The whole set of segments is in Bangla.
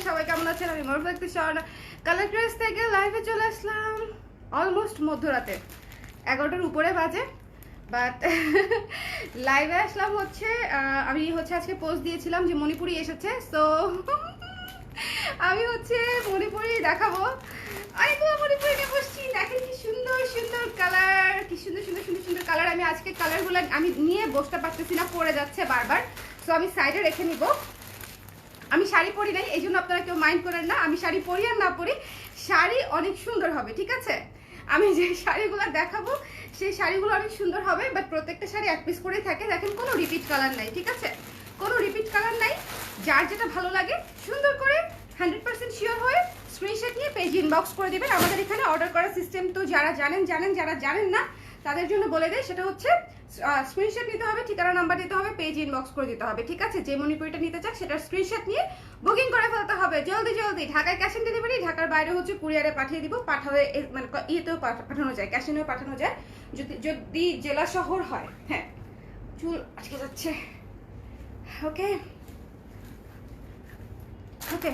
সবাই কেমন আছেন? আমি মরফাক্তি স্বর্ণা কালার ড্রেস থেকে লাইভে চলে আসলাম অলমোস্ট মধ্যরাতে 11টার উপরে বাজে। বাট লাইভে আসলাম হচ্ছে আমি হচ্ছে আজকে পোস্ট দিয়েছিলাম যে মণিপুরি এসেছে, সো আমি হচ্ছে মণিপুরি দেখাবো। অনেকগুলো মণিপুরি নিয়ে বসছি, দেখেন কি সুন্দর সুন্দর কালার, কি সুন্দর সুন্দর সুন্দর সুন্দর কালার। আমি আজকে কালারগুলো আমি নিয়ে বসতে পারতেছি না, পড়ে যাচ্ছে বারবার, সো আমি সাইডে রেখে নিব। আমি শাড়ি পরি নাই, এই জন্য আপনারা কেউ মাইন্ড করেন না। আমি শাড়ি পরি আর না পরি, শাড়ি অনেক সুন্দর হবে, ঠিক আছে? আমি যে শাড়িগুলো দেখাবো সেই শাড়িগুলো অনেক সুন্দর হবে, বাট প্রত্যেকটা শাড়ি এক পিস করেই থাকে। দেখেন কোনো রিপিট কালার নাই, ঠিক আছে? কোনো রিপিট কালার নাই। যার যেটা ভালো লাগে সুন্দর করে 100% শিওর হয়ে স্ক্রিনশট নিয়ে পেজ ইনবক্স করে দিবেন। আমাদের এখানে অর্ডার করার সিস্টেম তো যারা জানেন, যারা জানেন না তাদের জন্য বলে দেয়, সেটা হচ্ছে স্ক্রিনশট নিতে হবে, ঠিকানা নাম্বার দিতে হবে, পেজ ইনবক্স করে দিতে হবে, ঠিক আছে? যে মণিপুরিটা নিতে চাক সেটার স্ক্রিনশট নিয়ে বুকিং করে ফেলতে হবে জলদি জলদি। ঢাকায় ক্যাশ অন ডেলিভারি, ঢাকার বাইরে হচ্ছে কুরিয়ারে পাঠিয়ে দিব। পাঠাবে মানে ইয়েতেও পাঠানো যায়, ক্যাশ অনেও পাঠানো যায় যদি জেলা শহর হয়। হ্যাঁ, চুল আজকে যাচ্ছে। ওকে ওকে,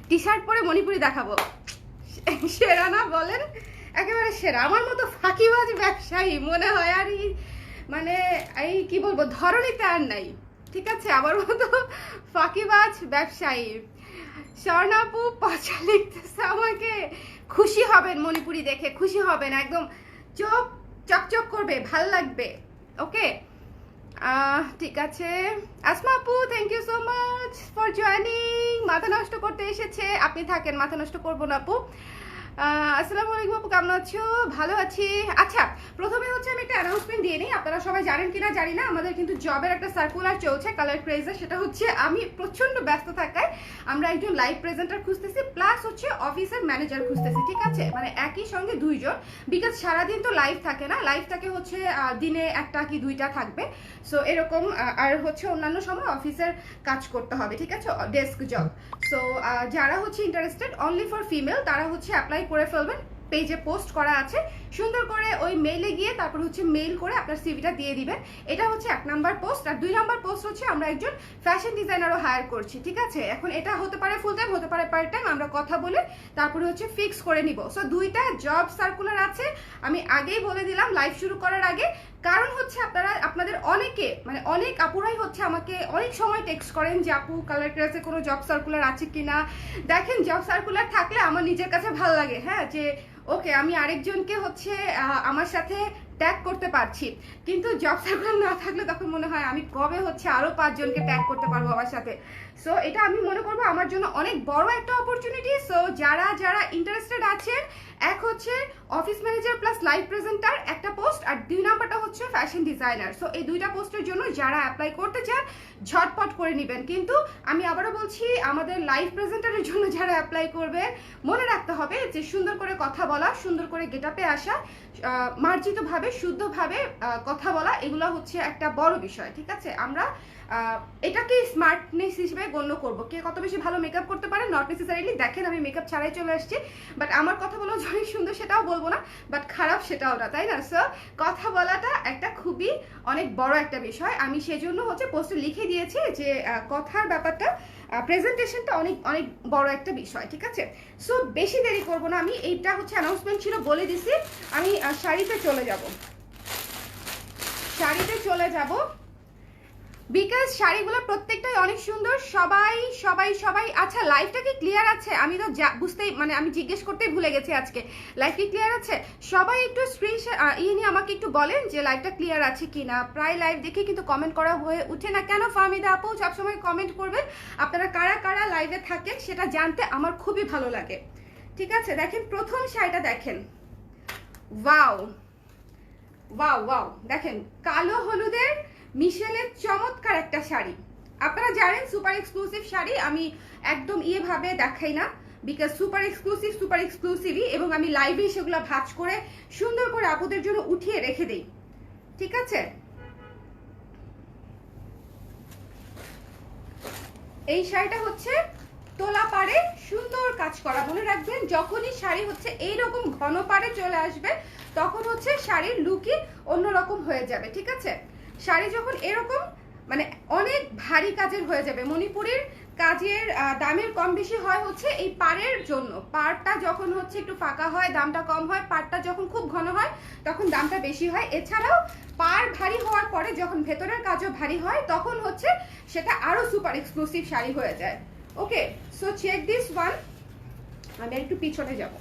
টি শার্ট পরে মণিপুরি দেখাবো। সেরা না বলেন? একেবারে সেরা। আমার মতো ফাঁকিবাজ ব্যবসায়ী মনে হয় আর মানে এই কি বলবো, ধরনীতে আর নাই, ঠিক আছে? আমার মতো ফাঁকিবাজ ব্যবসায়ী। স্বর্ণাপু পচা লিখতেছে আমাকে। খুশি হবেন মণিপুরি দেখে, খুশি হবেন, একদম চোখ চকচক করবে, ভাল লাগবে। ওকে, ঠিক আছে। আসমা আপু, thank you so much for joining. মাথা নষ্ট করতে এসেছে, আপনি থাকেন, মাথা নষ্ট করবো না আপু। আসসালামু আলাইকুম আপু, কেমন আছো? ভালো আছি। আচ্ছা, প্রথমে হচ্ছে আমি একটা অ্যানাউন্সমেন্ট দিয়ে নিই। আপনারা সবাই জানেন কিনা জানি না, আমাদের কিন্তু জবের একটা সার্কুলার চলছে কালার ক্রেজে। সেটা হচ্ছে আমি প্রচন্ড ব্যস্ত থাকায় আমরা একজন লাইভ প্রেজেন্টার খুঁজতেছি, প্লাস হচ্ছে অফিসের ম্যানেজার খুঁজতেছি, ঠিক আছে? মানে একই সঙ্গে দুইজন, বিকজ সারাদিন তো লাইভ থাকে না, লাইভ থাকে হচ্ছে দিনে একটা কি দুইটা থাকবে, সো এরকম। আর হচ্ছে অন্যান্য সময় অফিসের কাজ করতে হবে, ঠিক আছে? Desk job. সো যারা হচ্ছে ইন্টারেস্টেড অনলি ফর ফিমেল, তারা হচ্ছে অ্যাপ্লাই করে ফেলবেন। পেজে পোস্ট করা আছে, সুন্দর করে ওই মেইলে গিয়ে তারপর হচ্ছে মেইল করে আপনার সিভিটা দিয়ে দিবেন। এটা হচ্ছে 1 নাম্বার পোস্ট। আর 2 নাম্বার পোস্ট হচ্ছে আমরা একজন ফ্যাশন ডিজাইনারও হায়ার করছি, ঠিক আছে? এখন এটা হতে পারে ফুল টাইম, হতে পারে পার্ট টাইম, আমরা কথা বলে তারপরে হচ্ছে ফিক্স করে নিব। সো 2টা জব সার্কুলার আছে, আমি আগেই বলে দিলাম লাইভ শুরু করার আগে। কারণ হচ্ছে আপনাদের অনেকে, মানে অনেক আপুরাই হচ্ছে আমাকে অনেক সময় টেক্সট করেন যে আপু কালার ক্লাসে কোনো জব সার্কুলার আছে কিনা। দেখেন, জব সার্কুলার থাকলে আমার নিজের কাছে ভালো লাগে, হ্যাঁ, যে ওকে আমি আরেকজনকে হচ্ছে আমার সাথে ট্যাগ করতে পারছি। কিন্তু জব সার্কুলার না থাকলে তখন মনে হয় আমি কবে হচ্ছে আরো 5 জনকে ট্যাগ করতে পারবো আমার সাথে। সো এটা আমি মনে করবো আমার জন্য অনেক বড় একটা অপরচুনিটি। সো যারা যারা ইন্টারেস্টেড আছেন, এক হচ্ছে office manager plus live presenter একটা পোস্ট, আর 2 নাম্বারটা হচ্ছে ফ্যাশন ডিজাইনার। সো এই 2টা পোস্টের জন্য যারা অ্যাপ্লাই করতে চান ঝটপট করে নেবেন। কিন্তু আমি আবারও বলছি, আমাদের লাইভ প্রেজেন্টারের জন্য যারা অ্যাপ্লাই করবে মনে রাখতে হবে যে সুন্দর করে কথা বলা, সুন্দর করে গেটআপে আসা, মার্জিতভাবে শুদ্ধভাবে কথা বলা, এগুলো হচ্ছে একটা বড় বিষয়, ঠিক আছে? আমরা এটাকে স্মার্টনেস হিসেবে গণ্য করবো। কে কত বেশি ভালো মেকআপ করতে পারে নট নেসেসারিলি। দেখেন আমি মেকআপ ছাড়াই চলে আসছি, বাট আমার কথা বলা অনেক সুন্দর সেটাও বলবো না, বাট খারাপ সেটাও না, তাই না? সো কথা বলাটা একটা খুবই অনেক বড় একটা বিষয়। আমি সেজন্য হচ্ছে পোস্টে লিখে দিয়েছি যে কথার ব্যাপারটা, প্রেজেন্টেশনটা অনেক অনেক বড় একটা বিষয়, ঠিক আছে? সো বেশি দেরি করবো না, আমি এইটা হচ্ছে অ্যানাউন্সমেন্ট ছিল বলে দিছি। আমি শাড়িতে চলে যাব, বিকজ শাড়িগুলো প্রত্যেকটাই অনেক সুন্দর। সবাই সবাই সবাই আচ্ছা, লাইভটা কি ক্লিয়ার আছে? আমি তো বুঝতেই, মানে আমি জিজ্ঞেস করতেই ভুলে গেছি আজকে, লাইভ কি ক্লিয়ার আছে? সবাই একটু স্ক্রিনশট নিয়ে আমাকে একটু বলেন যে লাইভটা ক্লিয়ার আছে কিনা। প্রায় লাইভ দেখে কিন্তু কমেন্ট করা হয়ে উঠে না কেন? ফাহমিদা আপু সবসময় কমেন্ট করবেন, আপনারা কারা কারা লাইভে থাকেন সেটা জানতে আমার খুবই ভালো লাগে, ঠিক আছে? দেখেন প্রথম শাড়িটা দেখেন, ওয়াও ওয়াও ওয়াও, দেখেন কালো হলুদের মিশেলের চমৎকার একটা শাড়ি। আপনারা জানেন সুপার এক্সক্লুসিভ শাড়ি আমি একদম ভাবে দেখাই না, বিকজ সুপার এক্সক্লুসিভই, এবং আমি লাইভে সেগুলো ভাঁজ করে সুন্দর করে আপুদের জন্য উঠিয়ে রেখে দেই, ঠিক আছে? এই শাড়িটা হচ্ছে তোলা পাড়ে সুন্দর কাজ করা। মনে রাখবেন, যখনই শাড়ি হচ্ছে এইরকম ঘন পাড়ে চলে আসবে তখন হচ্ছে শাড়ির লুকই অন্যরকম হয়ে যাবে, ঠিক আছে? শাড়ি যখন এরকম মানে অনেক ভারী কাজের হয়ে যাবে, মণিপুরের কাজের দামের কম বেশি হয় হচ্ছে এই পাড়ের জন্য। পাড়টা যখন হচ্ছে একটু ফাঁকা হয় দামটা কম হয়, পাড়টা যখন খুব ঘন হয় তখন দামটা বেশি হয়। এছাড়াও পাড় ভারী হওয়ার পরে যখন ভেতরের কাজও ভারী হয় তখন হচ্ছে সেটা আরো সুপার এক্সক্লুসিভ শাড়ি হয়ে যায়। ওকে, সো চেক দিস ওয়ান। আমি একটু পিছনে যাব,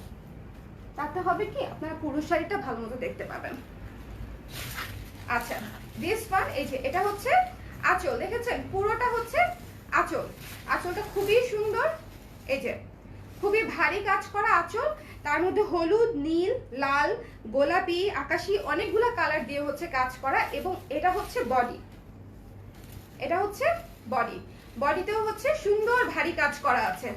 তাতে হবে কি আপনারা পুরো শাড়িটা ভালো মতো দেখতে পাবেন। আচ্ছা, দিস ওয়ান, এই যে এটা হচ্ছে আঁচল, দেখেছেন পুরোটা হচ্ছে আঁচল। আঁচলটা খুবই সুন্দর, এই যে খুবই ভারী কাজ করা আঁচল, তার মধ্যে হলুদ, নীল, লাল, গোলাপি, আকাশি অনেকগুলো কালার দিয়ে হচ্ছে কাজ করা। এবং এটা হচ্ছে বডি, এটা হচ্ছে বডি। বডিতেও হচ্ছে সুন্দর ভারী কাজ করা আছে,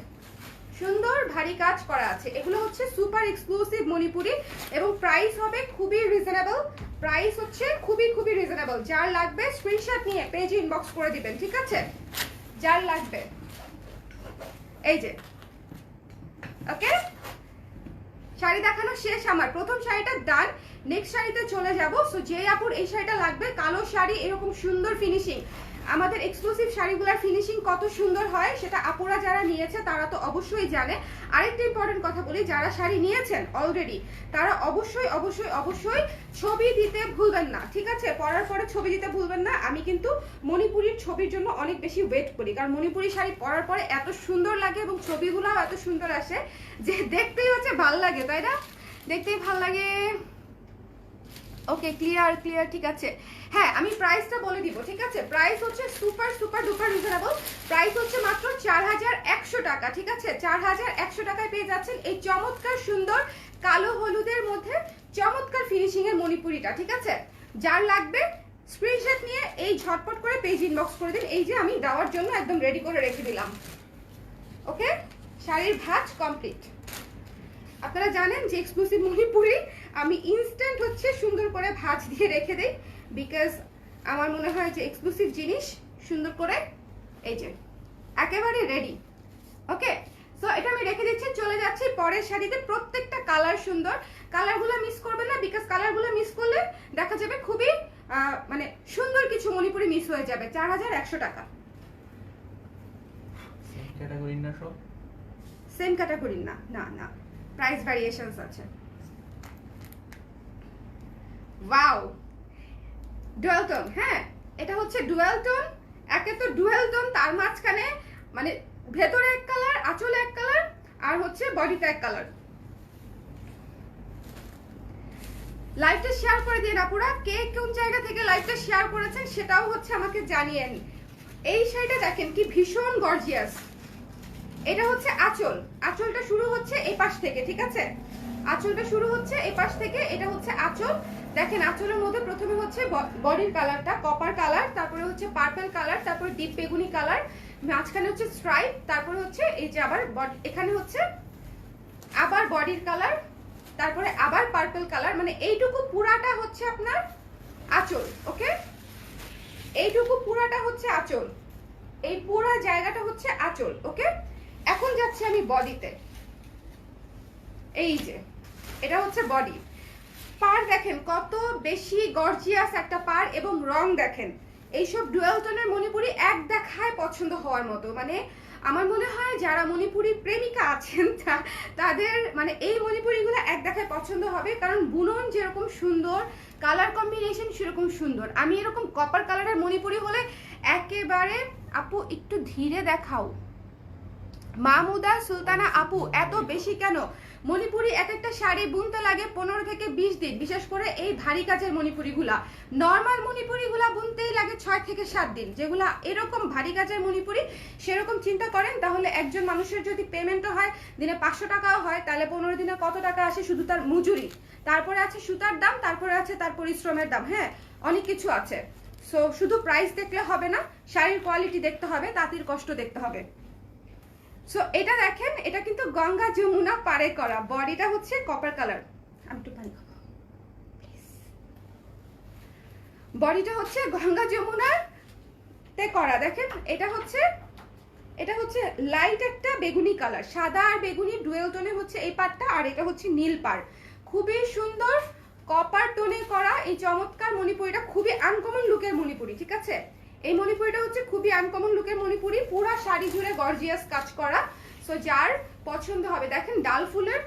সুন্দর ভারী কাজ করা আছে। এগুলো হচ্ছে সুপার এক্সক্লুসিভ মণিপুরি এবং প্রাইস হবে খুবই রিজনেবল। প্রাইস হচ্ছে খুবই খুবই রিজনেবল। যার লাগবে স্ক্রিনশট নিয়ে পেজে ইনবক্স করে দিবেন, ঠিক আছে? যার লাগবে, এই যে ওকে, শাড়ি দেখানো শেষ আমার। প্রথম শাড়িটা ডান, নেক্সট শাড়িতে চলে যাব। সো যে আপুর এই শাড়িটা লাগবে, কালো শাড়ি এরকম সুন্দর ফিনিশিং, আমাদের এক্সক্লুসিভ শাড়িগুলোর ফিনিশিং কত সুন্দর হয় সেটা আপুরা যারা নিয়েছে তারা তো অবশ্যই জানে। আরেকটা ইম্পর্টেন্ট কথা বলি, যারা শাড়ি নিয়েছেন অলরেডি তারা অবশ্যই অবশ্যই অবশ্যই ছবি দিতে ভুলবেন না, ঠিক আছে? পরার পরে ছবি দিতে ভুলবেন না। আমি কিন্তু মণিপুরির ছবির জন্য অনেক বেশি ওয়েট করি, কারণ মণিপুরি শাড়ি পরার পরে এত সুন্দর লাগে এবং ছবিগুলোও এত সুন্দর আসে যে দেখতেই হচ্ছে ভাল লাগে, তাই না? দেখতেই ভাল লাগে। ওকে, ক্লিয়ার ক্লিয়ার, ঠিক আছে। হ্যাঁ, আমি প্রাইসটা বলে দিব, ঠিক আছে? প্রাইস হচ্ছে super super duper reasonable. Price হচ্ছে মাত্র 4100 টাকা, ঠিক আছে? 4100 টাকায় পেয়ে যাচ্ছেন এই চমৎকার সুন্দর কালো হলুদের মধ্যে চমৎকার ফিনিশিং এর মণিপুরিটা, ঠিক আছে? যার লাগবে স্ক্রিনশট নিয়ে এই ঝটপট করে পেজ ইনবক্স করে দিন। এই যে আমি দেওয়ার জন্য একদম রেডি করে রেখে দিলাম। ওকে, শাড়ির ভাঁজ কমপ্লিট। আপনারা জানেন যে এক্সক্লুসিভ মণিপুরি আমি ইনস্ট্যান্ট হচ্ছে সুন্দর করে ভাঁজ দিয়ে রেখে দেই, বিকজ আমার মনে হয় যে এক্সক্লুসিভ জিনিস সুন্দর করে এই যে একেবারে রেডি। ওকে, সো এটা আমি রেখে দিচ্ছি, চলে যাচ্ছি পরের শাড়িতে। প্রত্যেকটা কালার সুন্দর, কালারগুলো মিস করবেন না, বিকজ কালারগুলো মিস করলে দেখা যাবে খুবই মানে সুন্দর কিছু মণিপুরি মিস হয়ে যাবে। 4100 টাকা। সেম ক্যাটাগরির না, না না, প্রাইস ভ্যারিয়েশনস আছে। Wow, dual tone. হ্যাঁ, এটা হচ্ছে ডুয়াল টোন। একে তো ডুয়াল টোন, তার মাঝখানে মানে ভেতরে এক কালার, আঁচলে এক কালার, আর হচ্ছে বডিতে এক কালার। লাইভটা শেয়ার করে দিন আপুরা, কে কোন জায়গা থেকে লাইভটা শেয়ার করেছেন সেটাও হচ্ছে আমাকে জানিয়েন। এই শাড়িটা দেখেন কি ভীষণ গর্জিয়াস। এটা হচ্ছে আঁচল, আঁচলটা শুরু হচ্ছে এই পাশ থেকে, ঠিক আছে? আঁচলটা শুরু হচ্ছে এই পাশ থেকে, এটা হচ্ছে আঁচল। দেখেন আঁচলের মধ্যে প্রথমে হচ্ছে বডির কালারটা কপার কালার, তারপরে হচ্ছে পার্পল কালার, তারপরে ডিপ বেগুনি কালার, মাঝখানে হচ্ছে স্ট্রাইপ, তারপরে হচ্ছে এই যে আবার এখানে হচ্ছে আবার বডির কালার, তারপরে আবার পার্পল কালার। মানে এইটুকু পুরাটা হচ্ছে আপনার আঁচল। ওকে, এইটুকু পুরাটা হচ্ছে আঁচল, এই পুরা জায়গাটা হচ্ছে আঁচল। ওকে, এখন যাচ্ছি আমি বডিতে। এই যে এটা হচ্ছে বডি। পার দেখেন কত বেশি গর্জিয়াস একটা পার, এবং রং দেখেন এইসব ডুয়াল টোনের মণিপুরি এক দেখায় পছন্দ হওয়ার মতো। মানে আমার মনে হয় যারা মণিপুরি প্রেমিকা আছেন তাদের মানে এই মণিপুরিগুলো এক দেখায় পছন্দ হবে, কারণ বুনন যেরকম সুন্দর, কালার কম্বিনেশন সেরকম সুন্দর। আমি এরকম কপার কালারের মণিপুরি হলে একেবারে, আপু একটু ধীরে দেখাও, মাহমুদা সুলতানা আপু এত বেশি কেন? মণিপুরি এক একটা শাড়ি বুনতে লাগে 15 থেকে 20 দিন, বিশেষ করে এই ভারী কাজের মণিপুরিগুলা। নর্মাল মণিপুরিগুলা বুনতেই লাগে 6 থেকে 7 দিন। যেগুলা এরকম ভারী কাজের মণিপুরি সেরকম চিন্তা করেন, তাহলে একজন মানুষের যদি পেমেন্টও হয় দিনে 500 টাকাও হয়, তাহলে 15 দিনে কত টাকা আসে? শুধু তার মজুরি, তারপরে আছে সুতার দাম, তারপরে আছে তার পরিশ্রমের দাম। হ্যাঁ, অনেক কিছু আছে। সো শুধু প্রাইস দেখলে হবে না, শাড়ির কোয়ালিটি দেখতে হবে, তাঁতির কষ্ট দেখতে হবে। সো এটা দেখেন, এটা কিন্তু গঙ্গা যমুনা পারে করা। বডিটা হচ্ছে কপার কালার, আমি একটু পানি খাবো। বডিটা হচ্ছে গঙ্গা যমুনার তে করা। দেখেন এটা হচ্ছে লাইট একটা বেগুনি কালার, সাদা আর বেগুনি ডুয়েল টোনে হচ্ছে এই পাড়টা, আর এটা হচ্ছে নীল পাড়। খুবই সুন্দর কপার টোনে করা এই চমৎকার মণিপুরিটা, খুবই আনকমন লুকের মণিপুরি, ঠিক আছে? এই মণিপুরিটা হচ্ছে খুবই আনকমন লুকের মণিপুরি, পুরা শাড়ি জুড়ে গর্জিয়াস কাজ করা। সো যার পছন্দ হবে, দেখেন ডাল ফুলের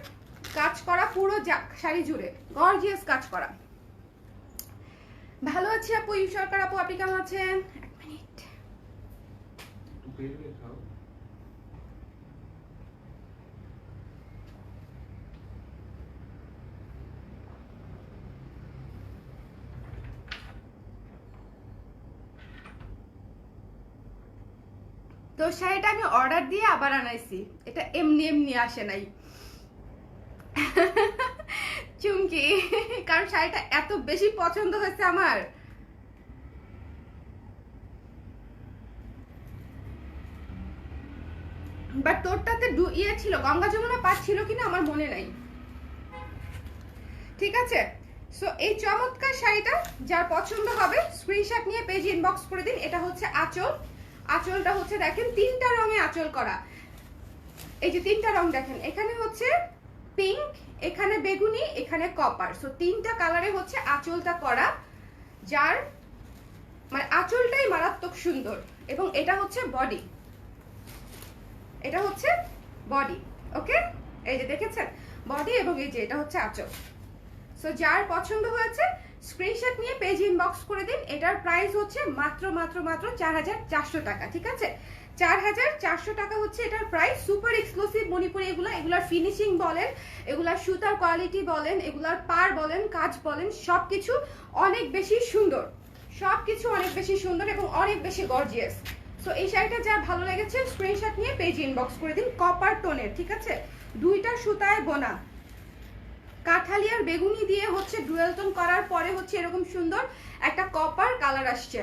কাজ করা পুরো শাড়ি জুড়ে গর্জিয়াস কাজ করা। ভালো আছি আপু, ইউ সরকার আপু, আপনি কেমন আছেন? এক মিনিট। তো শাড়িটা আমি অর্ডার দিয়ে আবার আনাইছি, এটা এমনি এমনি আসে নাই চুমকি, কারণ শাড়িটা এত বেশি পছন্দ হয়েছে আমার। বাট তোরটাতে ইয়ে ছিল, গঙ্গা যমুনা পাট ছিল কিনা আমার মনে নাই। ঠিক আছে, সো এই চমৎকার শাড়িটা যার পছন্দ হবে স্ক্রিনশট নিয়ে পেজ ইনবক্স করে দিন। এটা হচ্ছে আঁচল, আঁচলটা হচ্ছে দেখেন 3টা রঙে আঁচল করা। এই যে 3টা রং দেখেন, এখানে হচ্ছে পিঙ্ক, এখানে বেগুনি, এখানে কপার। সো 3টা কালারে হচ্ছে আঁচলটা করা, যার মানে আঁচলটাই মারাত্মক সুন্দর। এবং এটা হচ্ছে বডি, এটা হচ্ছে বডি। ওকে, এই যে দেখেছেন বডি, এবং এই যে এটা হচ্ছে আঁচল। সো যার পছন্দ হয়েছে স্ক্রিনশট নিয়ে পেজ ইনবক্স করে দিন। এটার প্রাইস হচ্ছে মাত্র মাত্র মাত্র 4400 টাকা। ঠিক আছে, 4400 টাকা হচ্ছে এটার প্রাইস। সুপার এক্সক্লুসিভ মণিপুরি এগুলার ফিনিশিং বলেন, এগুলার সুতার কোয়ালিটি বলেন, এগুলার পার বলেন, কাজ বলেন, সবকিছু অনেক বেশি সুন্দর, সবকিছু অনেক বেশি সুন্দর এবং অনেক বেশি গর্জিয়াস। সো এই শাড়িটা যার ভালো লেগেছে স্ক্রিনশট নিয়ে পেজ ইনবক্স করে দিন। কপার টোনের, ঠিক আছে, 2টা সুতায় বোনা, কাঠালি আর বেগুনি দিয়ে হচ্ছে ডুয়েল টোন করার পরে হচ্ছে এরকম সুন্দর একটা কপার কালার আসছে।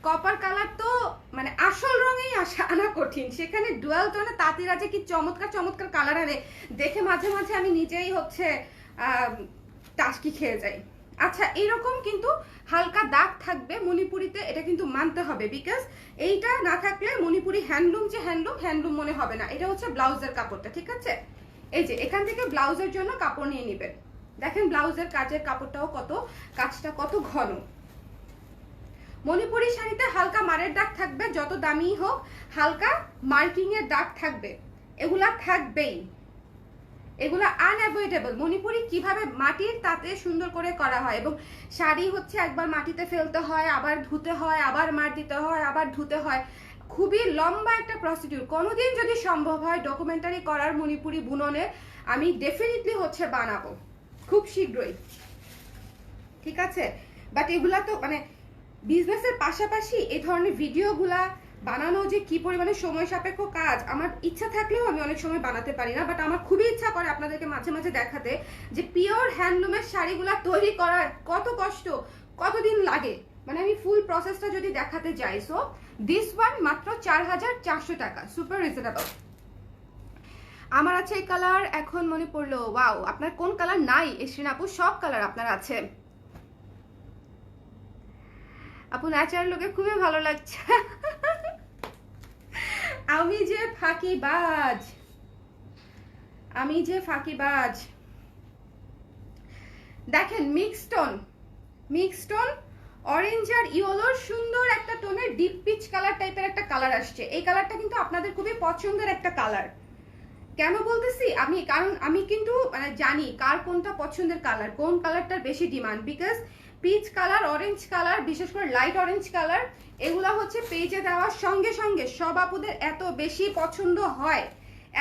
কপার কালার তো মানে আসল রঙেই আনা কঠিন, সেখানে ডুয়েল টোনে তাঁতিরা যে কি চমৎকার চমৎকার কালার আনে, দেখে মাঝে মাঝে আমি নিজেই হচ্ছে টাস্কি খেয়ে যাই। আচ্ছা, এরকম কিন্তু হালকা দাগ থাকবে মণিপুরিতে, এটা কিন্তু মানতে হবে, বিকজ এইটা না থাকলে মণিপুরি হ্যান্ডলুম যে হ্যান্ডলুম মনে হবে না। এটা হচ্ছে ব্লাউজের কাপড়টা, ঠিক আছে, এই যে এখান থেকে ব্লাউজের জন্য কাপড় নিয়ে নেবেন। দেখেন ব্লাউজের কাজের কাপড়টাও কত, কাজটা কত ঘন। মণিপুরি শাড়িতে হালকা মারের দাগ থাকবে, যত দামি হোক হালকা মার্কিং এর দাগ থাকবে, এগুলা থাকবেই, এগুলা আনঅ্যাভয়েডেবল। মণিপুরি কিভাবে মাটির তাতে সুন্দর করে করা হয়, এবং শাড়ি হচ্ছে একবার মাটিতে ফেলতে হয়, আবার ধুতে হয়, আবার মার দিতে হয়, আবার ধুতে হয়, খুবই লম্বা একটা প্রসিডিউর। কোনোদিন যদি সম্ভব হয় ডকুমেন্টারি করার মণিপুরি বুননের, আমি ডেফিনেটলি হচ্ছে বানাবো খুব শীঘ্রই, ঠিক আছে। বাট এগুলা তো মানে বিজনেসের পাশাপাশি এই ধরনের ভিডিওগুলা বানানো যে কি পরিমাণে সময় সাপেক্ষ কাজ, আমার ইচ্ছা থাকলেও আমি অনেক সময় বানাতে পারি না। বাট আমার খুবই ইচ্ছা করে আপনাদেরকে মাঝে মাঝে দেখাতে যে পিওর হ্যান্ডলুমের শাড়িগুলা তৈরি করার কত কষ্ট, কতদিন লাগে, মানে আমি ফুল প্রসেসটা যদি দেখাতে যাই। সো দিস ওয়ান মাত্র 4400 টাকা, সুপার রিজনেবল। আমার আছে এই কালার, এখন মনে পড়লো, ওয়াও, আপনার কোন কালার নাই এসরিন আপু? সব কালার আপনার আছে আপু, ন্যাচারাল লোকে খুবই ভালো লাগছে আমি যে ফাঁকিবাজ, আমি যে ফাঁকিবাজ। দেখেন মিক্সড টোন অরেঞ্জ আর ইয়েলোর সুন্দর একটা টোনের ডিপ পিচ কালার টাইপের একটা কালার আসছে। এই কালারটা কিন্তু আপনাদের খুবই পছন্দের একটা কালার। কেন বলতেছি আমি, কারণ আমি কিন্তু মানে জানি কার কোনটা পছন্দের কালার, কোন কালারটার বেশি demand. Because peach colour, orange colour, বিশেষ করে লাইট অরেঞ্জ কালার, এগুলা হচ্ছে পেজে দেওয়ার সঙ্গে সঙ্গে সব আপুদের এত বেশি পছন্দ হয়,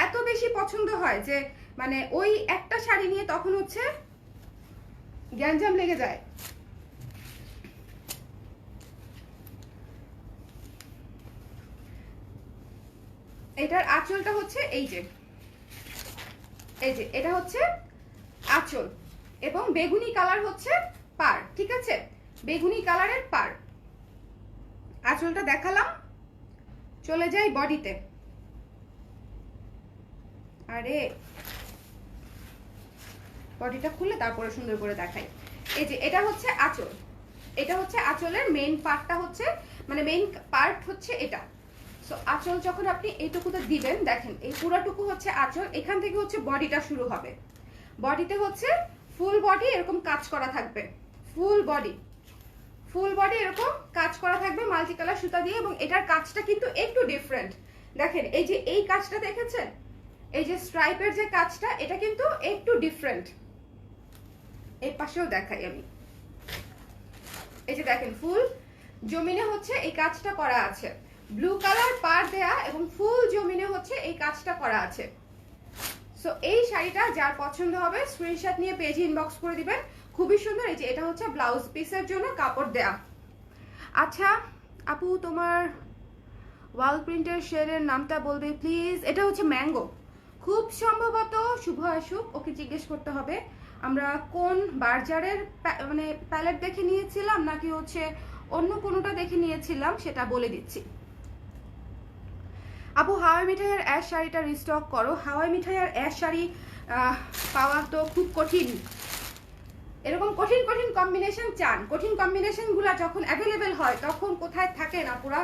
এত বেশি পছন্দ হয় যে মানে ওই একটা শাড়ি নিয়ে তখন হচ্ছে গ্যাঞ্জাম লেগে যায়। এটার আঁচলটা হচ্ছে এই যে এটা হচ্ছে আঁচল, এবং বেগুনি কালার হচ্ছে পার, ঠিক আছে, বেগুনি কালারের পার। আঁচলটা দেখালাম, চলে যাই বডিতে। আরে বডিটা খুলে তারপরে সুন্দর করে দেখাই। এই যে এটা হচ্ছে আঁচল, এটা হচ্ছে আঁচলের মেইন পার্টটা, হচ্ছে মানে মেইন পার্ট হচ্ছে এটা। সো আঁচল যখন আপনি এইটুকুতে দিবেন, দেখেন এই পুরাটুকু হচ্ছে আঁচল, এখান থেকে হচ্ছে বডিটা শুরু হবে। বডিতে হচ্ছে ফুল বডি এরকম কাজ করা থাকবে, ফুল ফুল বডি এরকম কাজ করা থাকবে মাল্টি কালার সুতা দিয়ে, এবং এটার কাজটা কিন্তু একটু ডিফারেন্ট। দেখেন এই যে এই কাজটা দেখেছেন, এই যে স্ট্রাইপের যে কাজটা, এটা কিন্তু একটু ডিফারেন্ট। এই পাশেও দেখাই আমি, এই যে দেখেন ফুল জমিনে হচ্ছে এই কাজটা করা আছে, ব্লু কালার পার দেয়া এবং ফুল জমিনে হচ্ছে এই কাজটা করা আছে। সো এই শাড়িটা যার পছন্দ হবে স্ক্রিনশট নিয়ে পেজে ইনবক্স করে দিবেন। খুবই সুন্দর। এই যে এটা হচ্ছে ব্লাউজ পিসের জন্য কাপড় দেয়া। আচ্ছা আপু, তোমার ওয়াল প্রিন্টের শেডের নামটা বলবে প্লিজ? এটা হচ্ছে ম্যাঙ্গো, খুব সম্ভবত শুভ আসুক, ওকে জিজ্ঞেস করতে হবে আমরা কোন বার্জারের মানে প্যালেট দেখে নিয়েছিলাম নাকি হচ্ছে অন্য কোনোটা দেখে নিয়েছিলাম, সেটা বলে দিচ্ছি। আপু হাওয়াই মিঠাইয়ের অ্যাশ শাড়িটা রিস্টক করো। হাওয়াই মিঠাইয়ের অ্যাশ শাড়ি পাওয়া তো খুব কঠিন। এরকম কঠিন কঠিন কম্বিনেশন চান, কঠিন কম্বিনেশনগুলো যখন অ্যাভেলেবেল হয় তখন কোথায় থাকে না পুরা।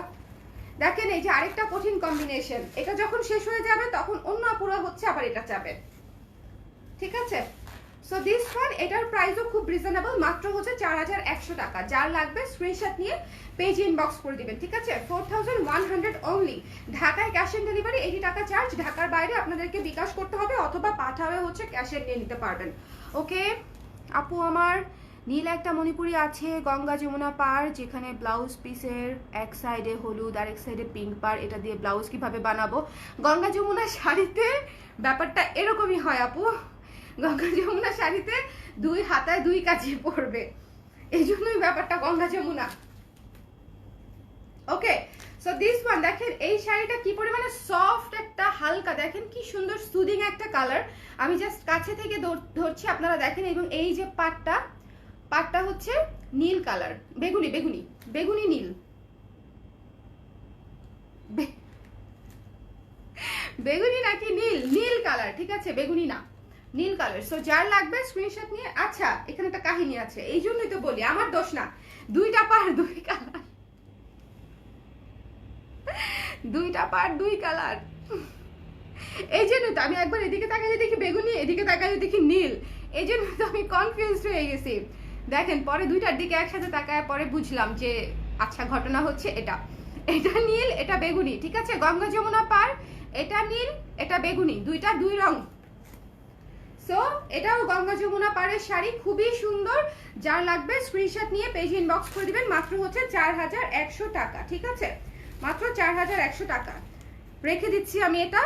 দেখেন এই যে আরেকটা কঠিন কম্বিনেশন, এটা যখন শেষ হয়ে যাবে তখন অন্য আপুরা হচ্ছে আবার এটা চাবে, ঠিক আছে? সো দিস ওয়ান, এটার প্রাইসও খুব রিজনেবল, মাত্র হচ্ছে 4100 টাকা। যার লাগবে স্ক্রিনশট নিয়ে পেজ ইনবক্স করে দিবেন, ঠিক আছে? 4100 অনলি। ঢাকায় ক্যাশ অন ডেলিভারি 80 টাকা চার্জ, ঢাকার বাইরে আপনাদেরকে বিকাশ করতে হবে অথবা পাঠাবে হচ্ছে ক্যাশে নিয়ে নিতে পারবেন। ওকে আপু, আমার নীল একটা মণিপুরি আছে গঙ্গা যমুনা পার, যেখানে ব্লাউজ পিসের এক সাইডে হলুদ আর এক সাইডে পিঙ্ক পার, এটা দিয়ে ব্লাউজ কিভাবে বানাবো? গঙ্গা যমুনা শাড়িতে ব্যাপারটা এরকমই হয় আপু, গঙ্গা যমুনা শাড়িতে দুই হাতায় দুই কাজে পড়বে, এই জন্যই ব্যাপারটা Ganga Jamuna. Okay so this one, দেখেন এই শাড়িটা কি পরিমাণে সফট, একটা হালকা, দেখেন কি সুন্দর সুদিং একটা কালার। আমি জাস্ট কাছে থেকে ধরছি, আপনারা দেখেন। এবং এই যে পাটটা হচ্ছে নীল কালার, বেগুনি বেগুনি বেগুনি নীল, বেগুনি নাকি নীল? নীল কালার, ঠিক আছে, বেগুনি না, নীল কালার। সো যার লাগবে স্ক্রিনশট নিয়ে। আচ্ছা এখানে একটা কাহিনী আছে, এই জন্যই তো বলি আমার দোষ না, দুইটা পার দুই কালার, দুইটা পার দুই কালার, এই জন্য তো আমি একবার এদিকে তাকালে দেখি বেগুনি, এদিকে তাকালে দেখি নীল, এই জন্য তো আমি কনফিউজড হয়ে গেছি। দেখেন পরে দুইটার দিকে একসাথে তাকায় পরে বুঝলাম যে আচ্ছা ঘটনা হচ্ছে এটা, এটা নীল এটা বেগুনি, ঠিক আছে? গঙ্গা যমুনা পার, এটা নীল এটা বেগুনি, দুইটা দুই রং। সো এটাও গঙ্গা যমুনা পাড়ের শাড়ি, খুবই সুন্দর। যার লাগবে স্ক্রিনশট নিয়ে পেজ ইনবক্স করে দিবেন, মাত্র হচ্ছে 4100 টাকা, ঠিক আছে? মাত্র 4100 টাকা রেখে দিচ্ছি আমি। এটা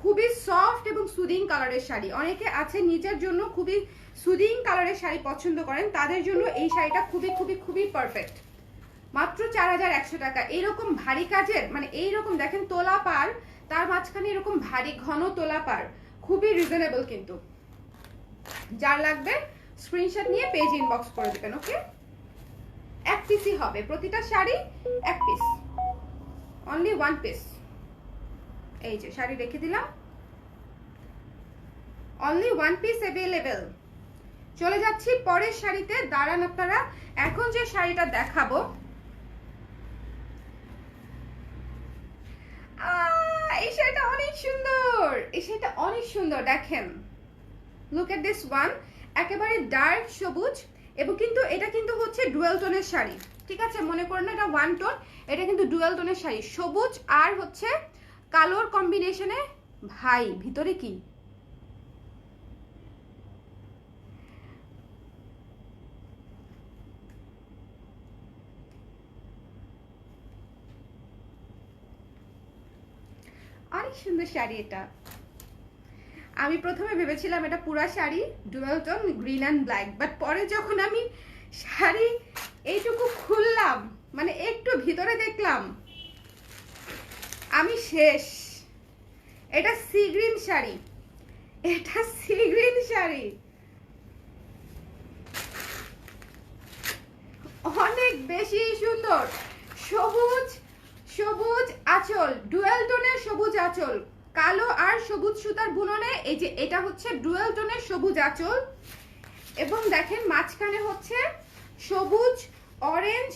খুবই সফট এবং সুদিং কালারের শাড়ি, অনেকে আছে নিজের জন্য খুবই সুদিং কালারের শাড়ি পছন্দ করেন, তাদের জন্য এই শাড়িটা খুবই খুবই খুবই পারফেক্ট। মাত্র 4100 টাকা। এইরকম ভারী কাজের মানে এইরকম দেখেন তোলা পার, তার মাঝখানে এরকম ভারী ঘন তোলা পার, খুবই রিজনেবল কিন্তু। যার লাগবে স্ক্রিনশট নিয়ে পেজ ইনবক্স করে দেবেন। ওকে, এক পিসই হবে, প্রতিটা শাড়ি এক পিস, অনলি ওয়ান পিস। এই যে শাড়ি রেখে দিলাম, অনলি ওয়ান পিস অ্যাভেলেবেল। চলে যাচ্ছি পরের শাড়িতে, দাঁড়ান আপনারা। এখন যে শাড়িটা দেখাবো এই শাড়িটা অনেক সুন্দর, এই শাড়িটা অনেক সুন্দর। দেখেন লুক এট দিস ওয়ান, একেবারে ডার্ক সবুজ, এবং কিন্তু এটা কিন্তু হচ্ছে ডুয়েল টোনের শাড়ি, ঠিক আছে? মনে করেন না এটা ওয়ান টোন, এটা কিন্তু ডুয়েল টোনের শাড়ি, সবুজ আর হচ্ছে কালোর কম্বিনেশনে। ভাই ভিতরে কি অনেক সুন্দর শাড়ি এটা। আমি প্রথমে ভেবেছিলাম এটা পুরা sari dual tone green and black, but পরে যখন আমি শাড়ি এইটুকু খুললাম, মানে একটু ভিতরে দেখলাম, আমি শেষ। এটা সি গ্রিন শাড়ি, এটা সি গ্রিন শাড়ি, অনেক বেশি সুন্দর। সবুজ সবুজ আঁচল, ডুয়েল টোনের সবুজ আঁচল, কালো আর সবুজ সুতার বুননে। এই যে এটা হচ্ছে ডুয়েল টোনের সবুজ আঁচল, এবং দেখেন মাঝখানে হচ্ছে সবুজ, অরেঞ্জ,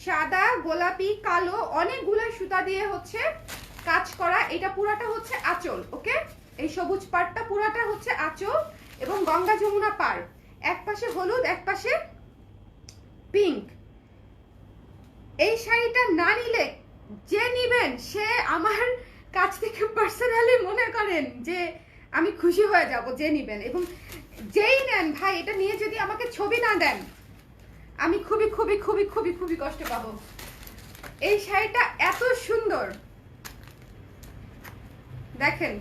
সাদা, গোলাপি, কালো, অনেকগুলো সুতা দিয়ে হচ্ছে কাজ করা। এটা পুরাটা হচ্ছে আঁচল। ওকে, এই সবুজ পাড়টা পুরাটা হচ্ছে আঁচল, এবং গঙ্গা যমুনা পাড়, এক পাশে হলুদ এক পাশে পিঙ্ক। এই শাড়িটা না নিলে যে নিবেন সে আমার কাছ থেকে পার্সোনালি মনে করেন যে আমি খুশি হয়ে যাব যে নিবেন, এবং যেই নেন ভাই এটা নিয়ে যদি আমাকে ছবি না দেন আমি খুবই খুবই খুবই খুবই খুবই কষ্ট পাবো। এই শাড়িটা এত সুন্দর দেখেন,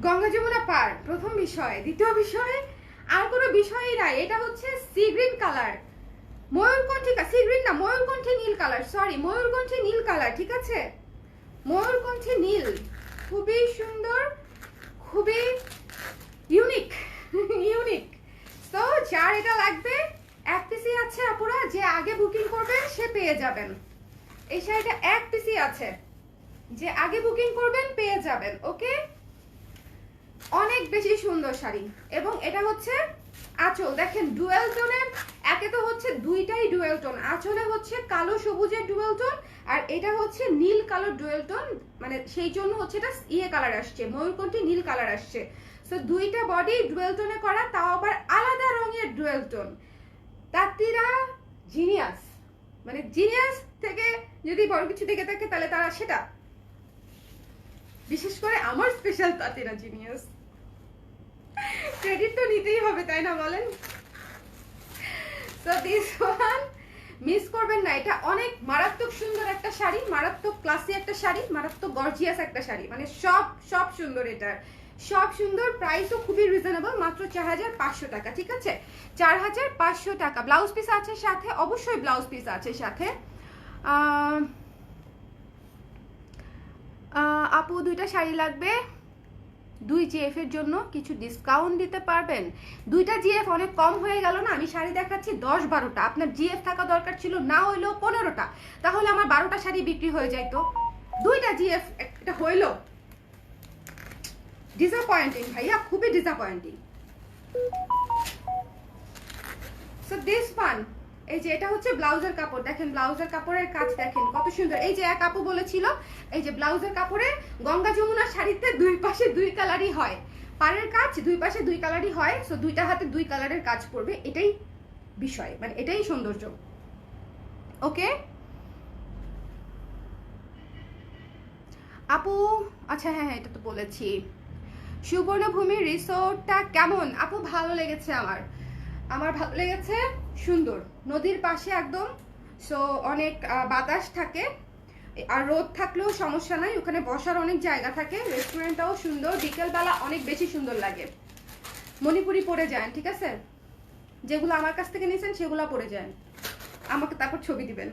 গঙ্গা যমুনা পার প্রথম বিষয়। দ্বিতীয় বিষয় আর কোনো বিষয়ই নাই, এটা হচ্ছে সি গ্রিন কালার, ময়ূরকণ্ঠী সি গ্রিন না, ময়ূরকণ্ঠী নীল কালার, সরি ময়ূরকণ্ঠী নীল কালার, ঠিক আছে ময়ূরকণ্ঠী নীল, খুবই সুন্দর, খুবই ইউনিক ইউনিক। তো যার এটা লাগবে এক পিসই আছে আপুরা, যে আগে বুকিং করবেন সে পেয়ে যাবেন। এই শাড়িটা এক পিসই আছে, যে আগে বুকিং করবেন পেয়ে যাবেন। ওকে, অনেক বেশি সুন্দর শাড়ি। এবং এটা হচ্ছে আঁচল, দেখেন ডুয়েল টোনের, একে তো হচ্ছে দুইটাই ডুয়েল টোন, আঁচলে হচ্ছে কালো সবুজের ডুয়েল টোন আর এটা হচ্ছে নীল কালো ডুয়েল টোন, মানে সেই জন্য হচ্ছে এটা ইয়ে কালার আসছে, ময়ূরকণ্ঠী নীল কালার আসছে। সো দুইটা বডি ডুয়েল টোনে করা, তাও আবার আলাদা রঙের ডুয়েল টোন। তাঁতিরা জিনিয়াস, মানে জিনিয়াস থেকে যদি বড় কিছু দেখে থাকে তাহলে তারা সেটা, বিশেষ করে আমার স্পেশাল তাঁতিরা জিনিয়াস, ক্রেডিট তো নিতেই হবে তাই না বলেন। সো দিস ওয়ান মিস করবেন না, এটা অনেক মারাত্মক সুন্দর একটা শাড়ি, মারাত্মক ক্লাসি একটা শাড়ি, মারাত্মক গর্জিয়াস একটা শাড়ি, মানে সব সুন্দর, এটার সব সুন্দর। প্রাইসও খুবই রিজনেবল, মাত্র 4500 টাকা, ঠিক আছে 4500 টাকা। ব্লাউজ পিস আছে সাথে, অবশ্যই ব্লাউজ পিস আছে সাথে। আপু দুইটা শাড়ি লাগবে, 2 জিএফ এর জন্য কিছু ডিসকাউন্ট দিতে পারবেন? 2টা জিএফ অনেক কম হয়ে গেল না, আমি শাড়ি দেখাচ্ছি 10-12টা, আপনার জিএফ থাকা দরকার ছিল না হইলো 15টা, তাহলে আমার 12টা শাড়ি বিক্রি হয়ে যাইতো। 2টা জিএফ এটা হইলো, ডিসঅ্যাপয়েন্টিং ভাইয়া, খুবই ডিসঅ্যাপয়েন্টিং। সো দিস ওয়ান, এই যে এটা হচ্ছে ব্লাউজের কাপড়, দেখেন ব্লাউজের কাপড়ের কাজ দেখেন কত সুন্দর। এই যে এক আপু বলেছিল এই যে ব্লাউজের কাপড়ে গঙ্গা যমুনা শাড়িতে দুই পাশে 2 কালারই হয়, পাড়ের কাজ 2 পাশে 2 কালারই হয়। সো দুইটা হাতে 2 কালারের কাজ করবে, এটাই বিষয়, মানে এটাই সৌন্দর্য। ওকে আপু, আচ্ছা হ্যাঁ এটা তো বলেছি। সুবর্ণভূমি রিসোর্টটা কেমন আপু? ভালো লেগেছে আমার ভালো লেগেছে, সুন্দর, নদীর পাশে একদম। সো অনেক বাতাস থাকে, আর রোদ থাকলেও সমস্যা নাই, ওখানে বসার অনেক জায়গা থাকে, রেস্টুরেন্টটাও সুন্দর, বিকেলবেলা অনেক বেশি সুন্দর লাগে। মণিপুরি পরে যান, ঠিক আছে, যেগুলো আমার কাছ থেকে নিয়েছেন সেগুলো পরে যান, আমাকে তারপর ছবি দিবেন।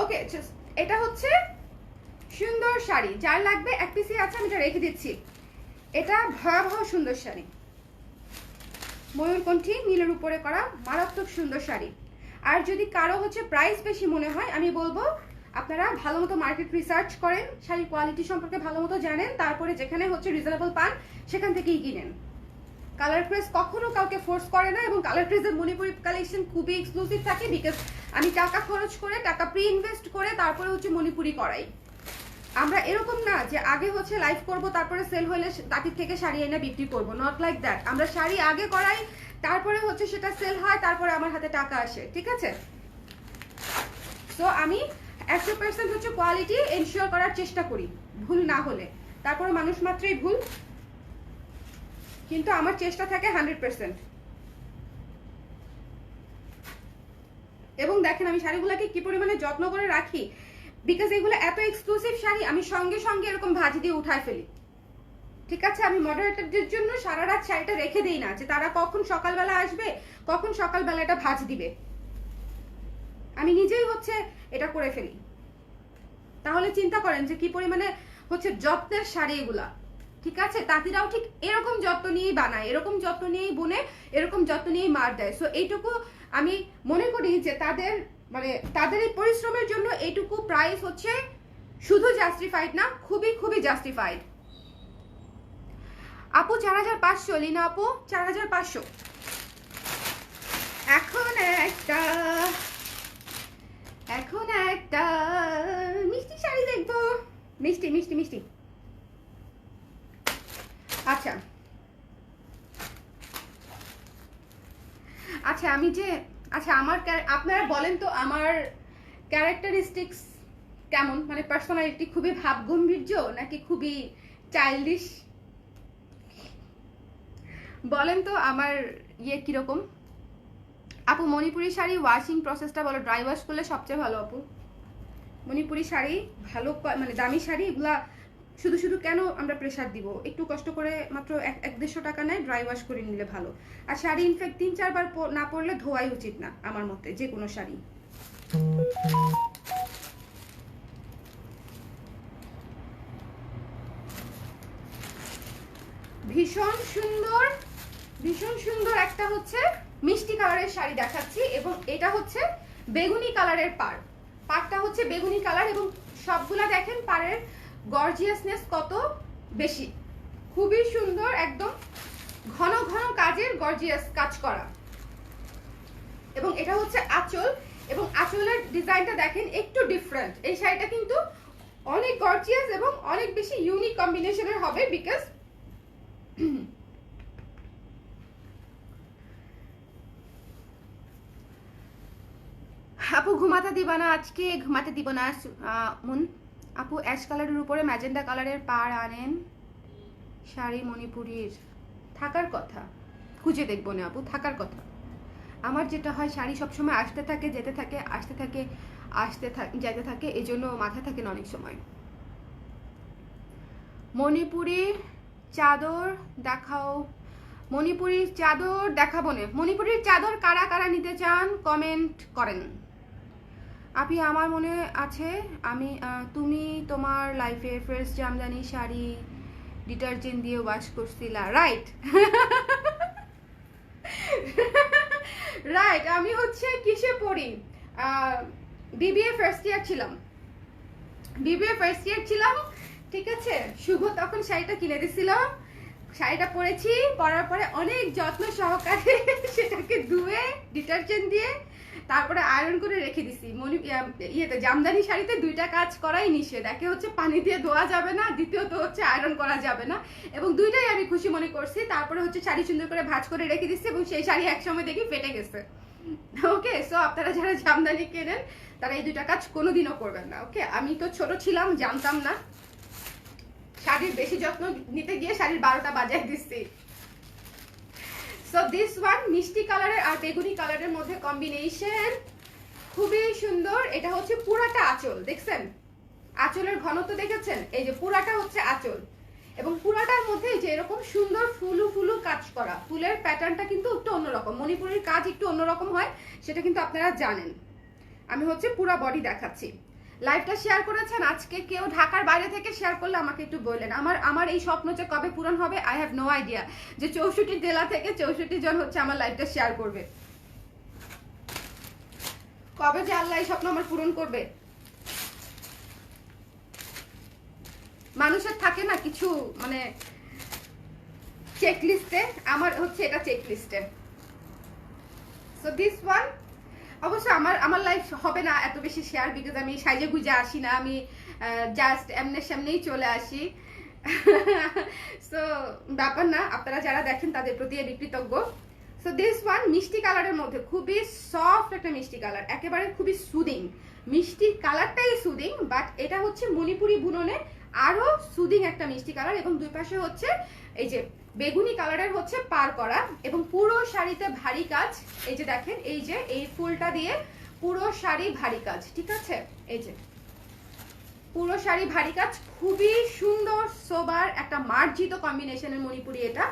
ওকে, এটা হচ্ছে সুন্দর শাড়ি, যার লাগবে এক পিসই আছে, আমি এটা রেখে দিচ্ছি। এটা ভয়াবহ সুন্দর শাড়ি, ময়ূরকণ্ঠী নীলের উপরে করা মারাত্মক সুন্দর শাড়ি। আর যদি কারো হচ্ছে প্রাইস বেশি মনে হয়, আমি বলবো আপনারা ভালো মতো মার্কেট রিসার্চ করেন, শাড়ির কোয়ালিটি সম্পর্কে ভালো মতো জানেন, তারপরে যেখানে হচ্ছে রিজনেবল পান সেখান থেকেই কিনেন। কালার ক্রেজ কখনো কাউকে ফোর্স করে না, এবং কালার ক্রেজের মণিপুরি কালেকশন খুবই এক্সক্লুসিভ থাকে, বিকজ আমি টাকা খরচ করে, টাকা প্রি ইনভেস্ট করে তারপরে হচ্ছে মণিপুরি করাই। আমরা এরকম না যে আগে হচ্ছে লাইভ করব তারপরে সেল হলে তাঁতির থেকে শাড়ি এনে বিক্রি করব, নট লাইক দ্যাট। আমরা শাড়ি আগে করাই, তারপরে হচ্ছে সেটা সেল হয়, তারপরে আমার হাতে টাকা আসে, ঠিক আছে। সো আমি 100% হচ্ছে কোয়ালিটি এনশিওর করার চেষ্টা করি, ভুল না হলে, তারপরে মানুষ মাত্রই ভুল, কিন্তু আমার চেষ্টা থাকে 100%। এবং দেখেন আমি শাড়িগুলোকে কি পরিমাণে যত্ন করে রাখি, বিকজ এগুলো এত এক্সক্লুসিভ শাড়ি, আমি সঙ্গে সঙ্গে এরকম ভাজি দিয়ে উঠায় ফেলি, ঠিক আছে। আমি মডারেটরদের জন্য সারা রাত শাড়িটা রেখে দিই না, যে তারা কখন সকালবেলা আসবে, কখন সকালবেলা এটা ভাজ দিবে, আমি নিজেই হচ্ছে এটা করে ফেলি। তাহলে চিন্তা করেন যে কি পরিমাণে হচ্ছে যত্নের শাড়ি এগুলা, ঠিক আছে। তাঁতিরাও ঠিক এরকম যত্ন নিয়েই বানায়, এরকম যত্ন নিয়েই বুনে, এরকম যত্ন নিয়েই মার দেয়। সো এইটুকু আমি মনে করি যে তাদের মানে তাদের এই পরিশ্রমের জন্য এইটুকু প্রাইস হচ্ছে শুধু জাস্টিফাইড না, খুবই খুবই জাস্টিফাইড। আপু 4500, লিনা আপু 4500। এখন একটা এখন একটা মিষ্টি শাড়ি দেখবো, মিষ্টি মিষ্টি মিষ্টি। আচ্ছা আচ্ছা আমি যে আচ্ছা আমার আপনারা বলেন তো আমার ক্যারেক্টারিস্টিক্স কেমন, মানে পার্সোনালিটি খুবই ভাবগম্ভীর্য নাকি খুবই চাইল্ডিশ? বলেন তো আমার ইয়ে কিরকম। আপু মণিপুরি শাড়ি ওয়াশিং প্রসেসটা বলো, ড্রাই ওয়াশ করলে সবচেয়ে ভালো। আপু মণিপুরি শাড়ি ভালো, মানে দামি শাড়ি এগুলা শুধু শুধু কেন আমরা প্রেসার দিব, একটু কষ্ট করে মাত্র 100-150 টাকা নেয়, ড্রাই ওয়াশ করে নিলে ভালো। আর শাড়ি ইনফ্যাক্ট 3-4 বার না পরলে ধোয়াই উচিত না আমার মতে, যে কোনো শাড়ি। ভীষণ সুন্দর ভীষণ সুন্দর একটা হচ্ছে মিষ্টি কালারের শাড়ি দেখাচ্ছি, এবং এটা হচ্ছে বেগুনি কালারের পাড়। পাড়টা হচ্ছে বেগুনি কালার, এবং সবগুলা দেখেন পাড়ের গর্জিয়াসনেস কত বেশি, খুবই সুন্দর, একদম ঘন ঘন কাজের গর্জিয়াস কাজ করা। এবং এটা হচ্ছে আঁচল, এবং আঁচলের ডিজাইনটা দেখেন একটু ডিফারেন্ট। এই শাড়িটা কিন্তু অনেক গর্জিয়াস এবং অনেক বেশি ইউনিক কম্বিনেশনের হবে, বিকজ আপু ঘুমাতে দিবা না আজকে? ঘুমাতে দিব না মন। আপু অ্যাশ কালারের উপরে ম্যাজেন্ডা কালারের পাড় আনেন শাড়ি মণিপুরীর, থাকার কথা, খুঁজে দেখবো না আপু, থাকার কথা। আমার যেটা হয় শাড়ি সবসময় আসতে থাকে যেতে থাকে, আসতে থাকে যেতে থাকে, এই জন্য মাথায় থাকে না অনেক সময়। মণিপুরি চাদর দেখাও, মণিপুরির চাদর দেখাবো না। মণিপুরির চাদর কারা কারা নিতে চান কমেন্ট করেন। আপনি আমার মনে আছে তুমি তোমার লাইফে ফার্স্ট জামদানি শাড়ি ডিটারজেন্ট দিয়ে ওয়াশ করছিলা, রাইট? রাইট, আমি হচ্ছে কিসে পড়ি, বিবিএ ফার্স্ট ইয়ার ছিলাম, ঠিক আছে। শুভ তখন শাড়িটা কিনে দিছিল, শাড়িটা পরেছি, পরার পরে অনেক যত্ন সহকারে সেটাকে ধুয়ে ডিটারজেন্ট দিয়ে তারপরে আয়রন করে রেখে দিছি। ইয়েতে জামদানি শাড়িতে দুইটা কাজ করাই নিষেধ, একে হচ্ছে পানি দিয়ে ধোয়া যাবে না, দ্বিতীয়ত হচ্ছে আয়রন করা যাবে না, এবং দুইটাই আমি খুশি মনে করছি। তারপরে হচ্ছে শাড়ি সুন্দর করে ভাঁজ করে রেখে দিচ্ছি, এবং সেই শাড়ি একসময় দেখি ফেটে গেছে। ওকে, সো আপনারা যারা জামদানি কেনেন তারা এই দুইটা কাজ কোনোদিনও করবেন না। ওকে, আমি তো ছোট ছিলাম, জানতাম না, শাড়ির বেশি যত্ন নিতে গিয়ে শাড়ির 12টা বাজায় দিচ্ছি। সো দিস ওয়ান মিষ্টি কালারের আর বেগুনি কালারের মধ্যে কম্বিনেশন খুবই সুন্দর। এটা হচ্ছে পুরাটা আঁচল, দেখছেন আঁচলের ঘনত্ব দেখেছেন? এই যে পুরাটা হচ্ছে আঁচল, এবং পুরাটার মধ্যে যে এরকম সুন্দর ফুলু ফুলু কাজ করা, ফুলের প্যাটার্নটা কিন্তু একটু অন্যরকম, মণিপুরের কাজ একটু অন্যরকম হয়, সেটা কিন্তু আপনারা জানেন। আমি হচ্ছে পুরা বডি দেখাচ্ছি। লাইভটা শেয়ার করেছেন আজকে কেউ ঢাকার বাইরে থেকে, শেয়ার করলে আমাকে একটু বললেন। আমার এই স্বপ্ন যে কবে পূরণ হবে, আই হ্যাভ নো আইডিয়া, যে 64 জেলা থেকে 64 জন হচ্ছে আমার লাইভটা শেয়ার করবে। কবে যে আল্লাহ এই স্বপ্ন আমার পূরণ করবে। মানুষের থাকে না কিছু মানে চেকলিস্টে, আমার হচ্ছে এটা চেকলিস্টে। সো দিস ওয়ান অবশ্য আমার লাইফ হবে না এত বেশি শেয়ার, বিকজ আমি সাইজে গুজে আসি না, আমি জাস্ট এমনি সামনেই চলে আসি। সো ব্যাপার না, আপনারা যারা দেখেন তাদের প্রতি আমি কৃতজ্ঞ। সো দিস ওয়ান মিষ্টি কালারের মধ্যে খুবই সফট একটা মিষ্টি কালার, একেবারে খুবই সুদিং, মিষ্টি কালারটাই সুদিং, বাট এটা হচ্ছে মণিপুরি বুননে আরো সুদিং একটা মিষ্টি কালার, এবং দুই পাশে হচ্ছে এই যে বেগুনি কালারের হচ্ছে পার করা, এবং পুরো শাড়িতে ভারী কাজ। এই যে দেখেন, এই যে এই ফুলটা দিয়ে পুরো শাড়ি ভারী কাজ, ঠিক আছে? এই যে পুরো শাড়ি ভারী কাজ, খুবই সুন্দর সোবার একটা মার্জিত কম্বিনেশনের মণিপুরি এটা।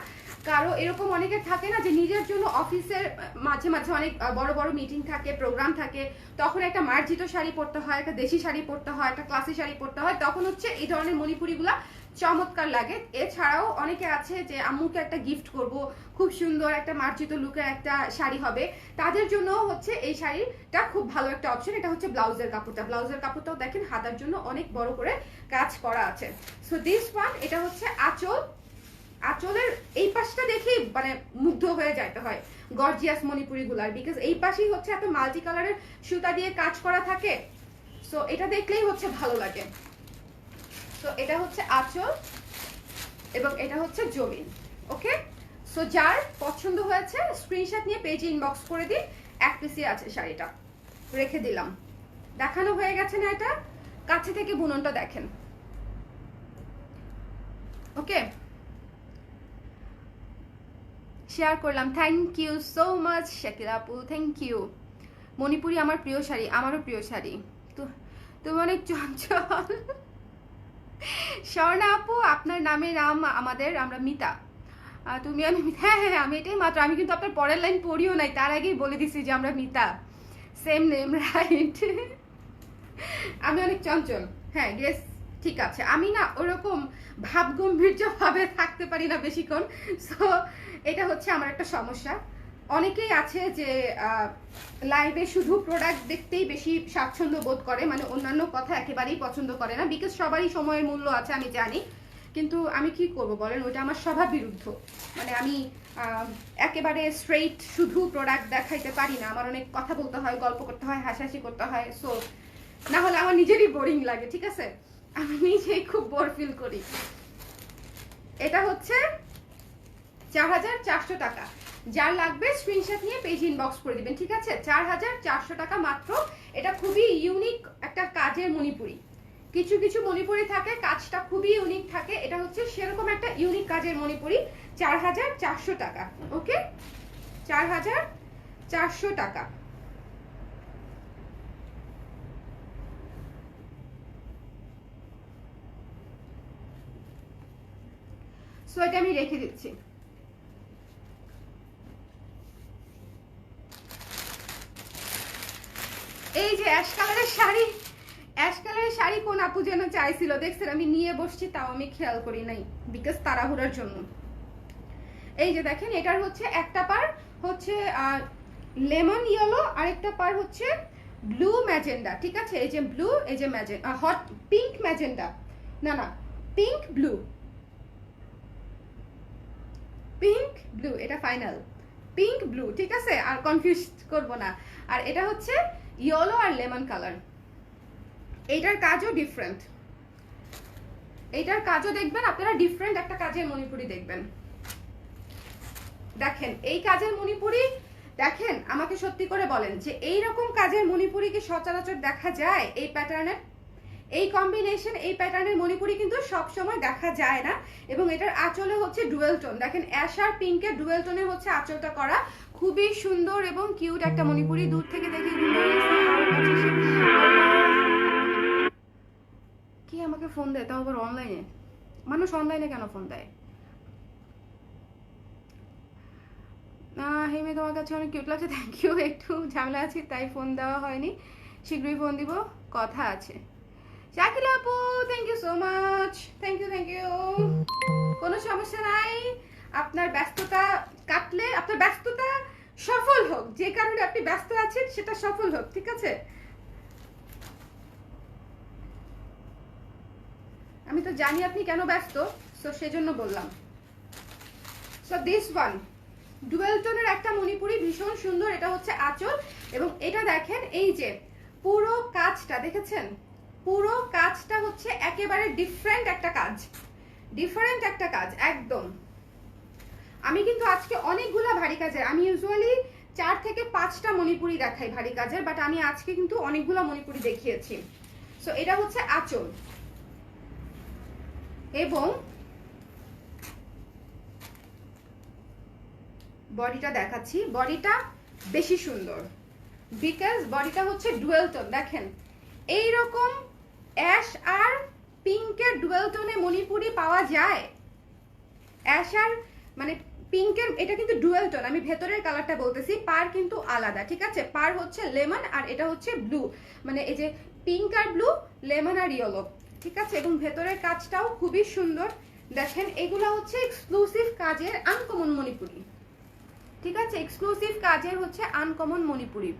কারো এরকম অনেকের থাকে না যে নিজের জন্য অফিসের মাঝে মাঝে অনেক বড় বড় মিটিং থাকে, প্রোগ্রাম থাকে, তখন একটা মার্জিত শাড়ি পরতে হয়, একটা দেশি শাড়ি পরতে হয়, একটা ক্লাসি শাড়ি পরতে হয়, তখন হচ্ছে এই ধরনের মণিপুরিগুলা চমৎকার লাগে। এছাড়াও অনেকে আছে যে আম্মুকে একটা গিফট করব, খুব সুন্দর একটা মার্জিত লুকের একটা শাড়ি হবে, তাদের জন্য হচ্ছে এই শাড়িটা খুব ভালো একটা অপশন। এটা হচ্ছে ব্লাউজের কাপড়টাও দেখেন হাতার জন্য অনেক বড় করে কাজ করা আছে। সো দিস ওয়ান, এটা হচ্ছে আঁচল, আঁচলের এই পাশটা দেখেই মানে মুগ্ধ হয়ে যাইতে হয় গর্জিয়াস মণিপুরি গুলার, বিকজ এই পাশেই হচ্ছে এত মাল্টি কালারের সুতা দিয়ে কাজ করা থাকে। সো এটা দেখলেই হচ্ছে ভালো লাগে। সো এটা হচ্ছে আঁচল এবং এটা হচ্ছে জমিন। ওকে, সো যার পছন্দ হয়েছে স্ক্রিনশট নিয়ে পেজে ইনবক্স করে দিন। এক পিসই আছে শাড়িটা, রেখে দিলাম। দেখানো হয়ে গেছে না? এটা কাছে থেকে বুননটা দেখেন। ওকে, শেয়ার করলাম। Thank you so much Shakila আপু, থ্যাংক ইউ। মণিপুরি আমার প্রিয় শাড়ি, আমারও প্রিয় শাড়ি। তো তুমি অনেক চঞ্চল। স্বর্ণা আপু আপনার নামের নাম আমাদের, আমরা মিতা। তুমি আমি হ্যাঁ হ্যাঁ আমি এটাই মাত্র, আমি কিন্তু আপনার পরের লাইন পড়িও নাই, তার আগেই বলে দিছি যে আমরা মিতা, সেম নেম, রাইট? আমি অনেক চঞ্চল, হ্যাঁ গেস ঠিক আছে। আমি না ওরকম ভাব গম্ভীর্য ভাবে থাকতে পারি না বেশিক্ষণ। সো এটা হচ্ছে আমার একটা সমস্যা। অনেকেই আছে যে লাইভে শুধু প্রোডাক্ট দেখতেই বেশি স্বাচ্ছন্দ্য বোধ করে, মানে অন্যান্য কথা একেবারেই পছন্দ করে না, বিকজ সবারই সময়ের মূল্য আছে আমি জানি। কিন্তু আমি কি করব বলেন, ওইটা আমার স্বভাব বিরুদ্ধ। মানে আমি একেবারে স্ট্রেইট শুধু প্রোডাক্ট দেখাইতে পারি না, আমার অনেক কথা বলতে হয়, গল্প করতে হয়, হাসাহাসি করতে হয়। সো না হলে আমার নিজেরই বোরিং লাগে, ঠিক আছে? আমি নিজেই খুব বোর ফিল করি। এটা হচ্ছে 4400 টাকা। যার লাগবে স্ক্রিনশট নিয়ে পেজ ইনবক্স করে দিবেন, ঠিক আছে? 4400 টাকা মাত্র। এটা খুবই ইউনিক একটা কাজের মণিপুরি। কিছু কিছু মণিপুরি থাকে কাজটা খুবই ইউনিক থাকে, এটা হচ্ছে সেরকম একটা ইউনিক কাজের মণিপুরি। 4400 টাকা। ওকে, 4400 টাকা। সো এটা আমি রেখে দিচ্ছি। এই যে অ্যাশ কালারের শাড়ি, অ্যাশ কালারের শাড়ি কোন আপু যেন চাইছিল, দেখছেন আমি নিয়ে বসছি, তাও আমি খেয়াল করি নাই বিকজ তাড়াহুড়ার জন্য। এই যে দেখেন, এটার হচ্ছে একটা পার হচ্ছে লেমন ইয়েলো, আরেকটা পার হচ্ছে ব্লু ম্যাজেন্ডা, ঠিক আছে? এই যে ব্লু, এই যে ম্যাজেন্ডা, হট পিঙ্ক ম্যাজেন্ডা, না না পিঙ্ক ব্লু, পিঙ্ক ব্লু, এটা ফাইনাল পিঙ্ক ব্লু, ঠিক আছে? আর কনফিউজ করব না। আর এটা হচ্ছে ইয়েলো আর লেমন কালার। এইটার কাজও ডিফারেন্ট, এইটার কাজও দেখবেন আপনারা ডিফারেন্ট একটা কাজের মণিপুরি দেখবেন। দেখেন এই কাজের মণিপুরি দেখেন, আমাকে সত্যি করে বলেন যে এই রকম কাজের মণিপুরি কি সচরাচর দেখা যায়? এই প্যাটার্নের, এই কম্বিনেশন, এই প্যাটার্নের মণিপুরি কিন্তু সব সময় দেখা যায় না। এবং এটার আঁচলে হচ্ছে ডুয়েল টোন, দেখেন অ্যাশ আর পিঙ্কের ডুয়েল টোনে হচ্ছে আঁচলটা করা, খুবই সুন্দর এবং কিউট একটা মণিপুরি। দূর থেকে দেখি কি আমাকে ফোন দেয়, তাও আবার অনলাইনে। মানুষ অনলাইনে কেন ফোন দেয়? হেমি তোমার কাছে অনেক কিউট লাগছে, থ্যাংক ইউ। একটু ঝামেলা আছে তাই ফোন দেওয়া হয়নি, শীঘ্রই ফোন দিব, কথা আছে। শাকিলা আপু thank you so much, thank you thank you. কোনো সমস্যা নাই, আপনার ব্যস্ততা কাটলে, আপনার ব্যস্ততা সফল হোক, যে কারণে আপনি ব্যস্ত আছেন সেটা সফল হোক, ঠিক আছে? আমি তো জানি আপনি কেন ব্যস্ত, সো সেজন্য বললাম। সো দিস ওয়ান ডুয়েল টোনের একটা মণিপুরি, ভীষণ সুন্দর। এটা হচ্ছে আঁচল এবং এটা দেখেন এই যে পুরো কাজটা দেখেছেন, পুরো কাজটা হচ্ছে একেবারে ডিফারেন্ট একটা কাজ, ডিফারেন্ট একটা কাজ একদম। আমি কিন্তু আজকে অনেকগুলা ভারী কাজের, আমি ইউজুয়ালি 4 থেকে 5টা মণিপুরি দেখাই ভারী কাজের, বাট আমি আজকে কিন্তু অনেকগুলা মণিপুরি দেখিয়েছি। সো এটা হচ্ছে আঁচল এবং বডিটা দেখাচ্ছি। বডিটা বেশি সুন্দর বিকজ বডিটা হচ্ছে ডুয়েল টোন। দেখেন এইরকম অ্যাশ আর পিঙ্কের ডুয়েল টোনে মণিপুরি পাওয়া যায়। অ্যাশ আর মানে পিঙ্কের, এটা কিন্তু ডুয়েল টোন, আমি ভেতরের কালারটা বলতেছি, পার কিন্তু আলাদা, ঠিক আছে? পার হচ্ছে লেমন আর এটা হচ্ছে ব্লু, মানে এই যে পিঙ্ক আর ব্লু, লেমন আর ইয়েলো, ঠিক আছে? এবং ভেতরের কাজটাও খুবই সুন্দর। দেখেন এগুলো হচ্ছে এক্সক্লুসিভ কাজের আনকমন মণিপুরি, ঠিক আছে? এক্সক্লুসিভ কাজের হচ্ছে আনকমন মণিপুরি।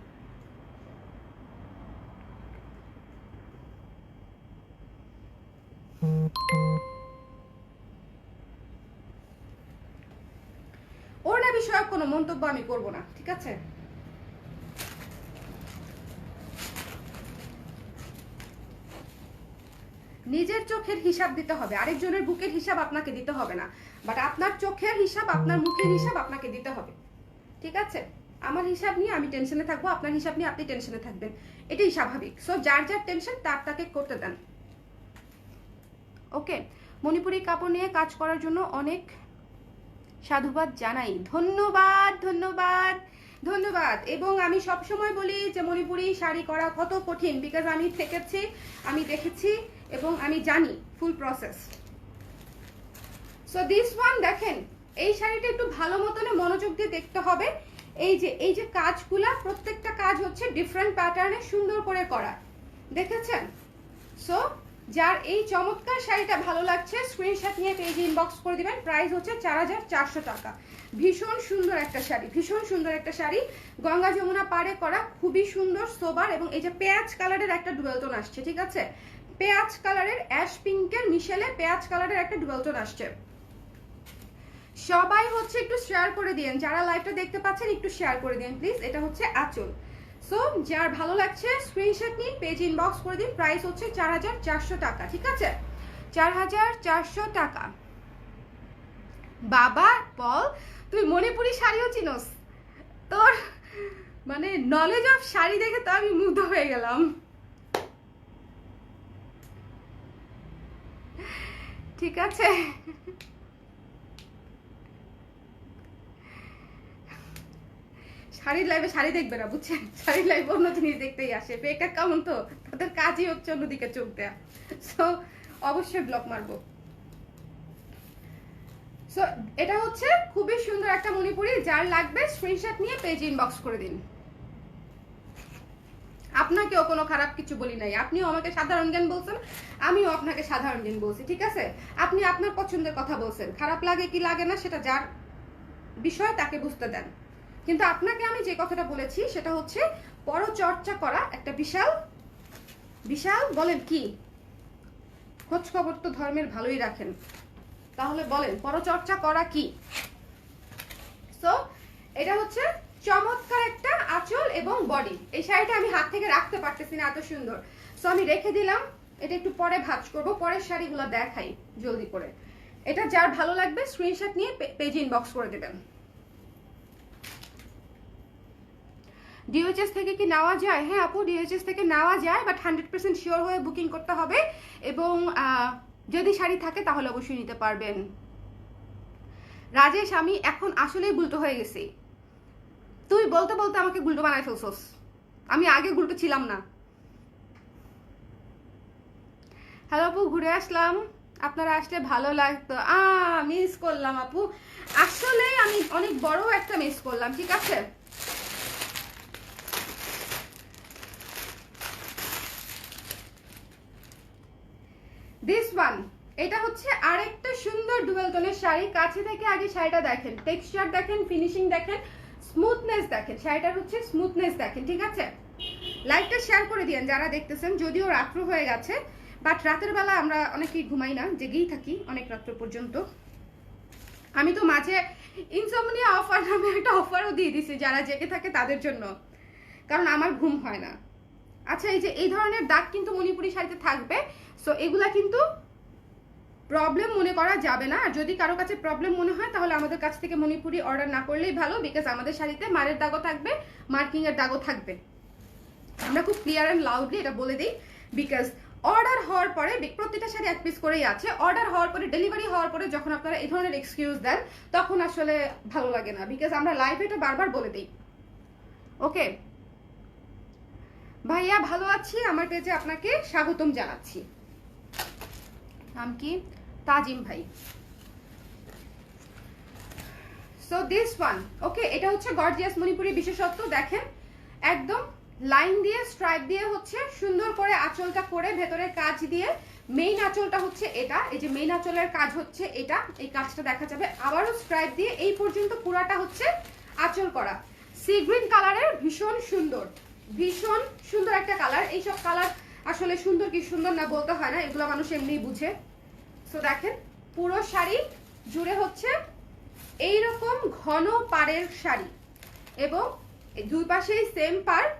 বিষয়ক কোনো মন্তব্য আমি করব না, ঠিক আছে? নিজের চোখের হিসাব দিতে হবে, আরেকজনের বুকের হিসাব আপনাকে দিতে হবে না, বাট আপনার চোখের হিসাব, আপনার মুখের হিসাব আপনাকে দিতে হবে, ঠিক আছে? আমার হিসাব নিয়ে আমি টেনশনে থাকবো, আপনার হিসাব নিয়ে আপনি টেনশনে থাকবেন, এটাই স্বাভাবিক। সো যার যার টেনশন তাকে করতে দেন, ওকে? মণিপুরি কাপড় নিয়ে কাজ করার জন্য অনেক সাধুবাদ জানাই। ধন্যবাদ ধন্যবাদ ধন্যবাদ। এবং আমি সব সময় বলি যে মণিপুরি শাড়ি করা কত কঠিন, বিকজ আমি থেকেছি, আমি দেখেছি এবং আমি জানি ফুল প্রসেস। সো দিস ওয়ান দেখেন, এই শাড়িটা একটু ভালো মতনে মনোযোগ দিয়ে দেখতে হবে। এই যে কাজগুলা, প্রত্যেকটা কাজ হচ্ছে ডিফারেন্ট প্যাটার্নে সুন্দর করে করা, দেখেছেন? সো যার এই চমৎকার শাড়িটা ভালো লাগছে স্ক্রিনশট নিয়ে পেজে ইনবক্স করে দিবেন। প্রাইস হচ্ছে 4400 টাকা। ভীষণ সুন্দর একটা শাড়ি, ভীষণ সুন্দর একটা শাড়ি, গঙ্গা যমুনা পাড়ে করা, খুবই সুন্দর সোবার। এবং এই যে পেঁয়াজ কালারের একটা ডুয়েল টোন আসছে, ঠিক আছে? পেঁয়াজ কালারের অ্যাশ পিঙ্কের মিশেলে পেঁয়াজ কালারের একটা ডুয়েল টোন আসছে। সবাই হচ্ছে একটু শেয়ার করে দিন, যারা লাইভটা দেখতে পাচ্ছেন একটু শেয়ার করে দিন প্লিজ। এটা হচ্ছে আঁচল। সো যার ভালো লাগছে স্ক্রিনশট নিন, পেজ ইনবক্স করে দিন। প্রাইস হচ্ছে 4400 টাকা, ঠিক আছে? 4400 টাকা। বাবা বল, তুই মণিপুরি শাড়িও চিনোস? তোর মানে নলেজ অফ শাড়ি দেখে তো আমি মুগ্ধ হয়ে গেলাম। ঠিক আছে, শাড়ির লাইভে শাড়ি দেখবে না, বুঝছেন? শাড়ির লাইভে অন্য জিনিস দেখতেই আসে, ফেক অ্যাকাউন্ট তো, তাদের কাজই হচ্ছে অন্যদিকে চোখ দেয়া। সো অবশ্যই ব্লক মারবো। সো এটা হচ্ছে খুবই সুন্দর একটা মণিপুরি, যার লাগবে স্ক্রিনশট নিয়ে পেজ ইনবক্স করে দিন। আপনাকেও কোনো খারাপ কিছু বলি নাই, আপনিও আমাকে সাধারণ জ্ঞান বলছেন, আমিও আপনাকে সাধারণ জ্ঞান বলছি, ঠিক আছে? আপনি আপনার পছন্দের কথা বলছেন, খারাপ লাগে কি লাগে না সেটা যার বিষয় তাকে বুঝতে দেন। কিন্তু আপনাকে আমি যে কথাটা বলেছি সেটা হচ্ছে পরচর্চা করা একটা বিশাল বিশাল, বলেন কি, খোঁজ খবর তো ধর্মের ভালোই রাখেন, তাহলে বলেন পরচর্চা করা কি? সো এটা হচ্ছে চমৎকার একটা আঁচল এবং বডি। এই শাড়িটা আমি হাত থেকে রাখতে পারতেছি না, এত সুন্দর। সো আমি রেখে দিলাম, এটা একটু পরে ভাঁজ করবো, পরের শাড়িগুলো দেখাই জলদি করে। এটা যার ভালো লাগবে স্ক্রিনশট নিয়ে পেজে ইনবক্স করে দেবেন। ডিওএইচএস থেকে কি নেওয়া যায়? হ্যাঁ আপু, ডিওএইচএস থেকে নেওয়া যায়, বাট 100% শিওর হয়ে বুকিং করতে হবে। এবং যদি শাড়ি থাকে তাহলে অবশ্যই নিতে পারবেন। রাজেশ, আমি এখন আসলেই গুলটো হয়ে গেছি। তুই বলতে বলতে আমাকে গুলটো বানায় ফেলছস, আমি আগে গুলটো ছিলাম না। হ্যালো আপু, ঘুরে আসলাম, আপনারা আসলে ভালো লাগতো। মিস করলাম আপু, আসলে আমি অনেক বড় একটা মিস করলাম, ঠিক আছে? দিস ওয়ান, এটা হচ্ছে আরেকটা সুন্দর ডুয়েল টোনের শাড়ি। কাছে থেকে আগে শাড়িটা দেখেন, টেক্সচার দেখেন, ফিনিশিং দেখেন, স্মুথনেস দেখেন, শাড়িটার হচ্ছে স্মুথনেস দেখেন, ঠিক আছে? লাইভটা শেয়ার করে দিয়েন যারা দেখতেছেন, যদিও রাত্র হয়ে গেছে, বাট রাতের বেলা আমরা অনেকেই ঘুমাই না, জেগেই থাকি অনেক রাত্র পর্যন্ত। আমি তো মাঝে ইনসমনিয়া অফার নামে একটা অফারও দিয়ে দিছি যারা জেগে থাকে তাদের জন্য, কারণ আমার ঘুম হয় না। আচ্ছা, এই যে এই ধরনের দাগ কিন্তু মণিপুরি শাড়িতে থাকবে। সো এগুলা কিন্তু প্রবলেম মনে করা যাবে না। আর যদি কারো কাছে প্রবলেম মনে হয় তাহলে আমাদের কাছ থেকে মণিপুরি অর্ডার না করলেই ভালো, বিকজ আমাদের শাড়িতে মারের দাগও থাকবে, মার্কিং এর দাগও থাকবে। আমরা খুব ক্লিয়ার অ্যান্ড লাউডলি এটা বলে দিই, বিকজ অর্ডার হওয়ার পরে, প্রত্যেকটা শাড়ি এক পিস করেই আছে, অর্ডার হওয়ার পরে, ডেলিভারি হওয়ার পরে যখন আপনারা এই ধরনের এক্সকিউজ দেন তখন আসলে ভালো লাগে না, বিকজ আমরা লাইভে এটা বারবার বলে দিই। ওকে ভাইয়া, ভালো আছি, আমার পেজে আপনাকে স্বাগতম জানাচ্ছি। নাম কি? তাজিম ভাই। সো দিস ওয়ান, ওকে, এটা হচ্ছে গর্জিয়াস মণিপুরি বিশেষত্ব। দেখেন একদম লাইন দিয়ে, স্ট্রাইপ দিয়ে হচ্ছে সুন্দর করে আঁচলটা করে, ভেতরের কাজ দিয়ে। মেইন আঁচলটা হচ্ছে এটা, এই যে মেইন আঁচলের কাজ হচ্ছে এটা, এই কাজটা দেখা যাবে। আবারও স্ট্রাইপ দিয়ে এই পর্যন্ত পুরাটা হচ্ছে আঁচল করা। সি গ্রিন কালারের, ভীষণ সুন্দর, ভীষণ সুন্দর একটা কালার। এইসব কালার আসলে সুন্দর কি সুন্দর না বলতে হয় না, এগুলো মানুষ এমনিই বুঝে। সো দেখেন পুরো শাড়ি জুড়ে হচ্ছে এইরকম ঘন পাড়ের শাড়ি এবং দুই পাশেই সেম পাড়।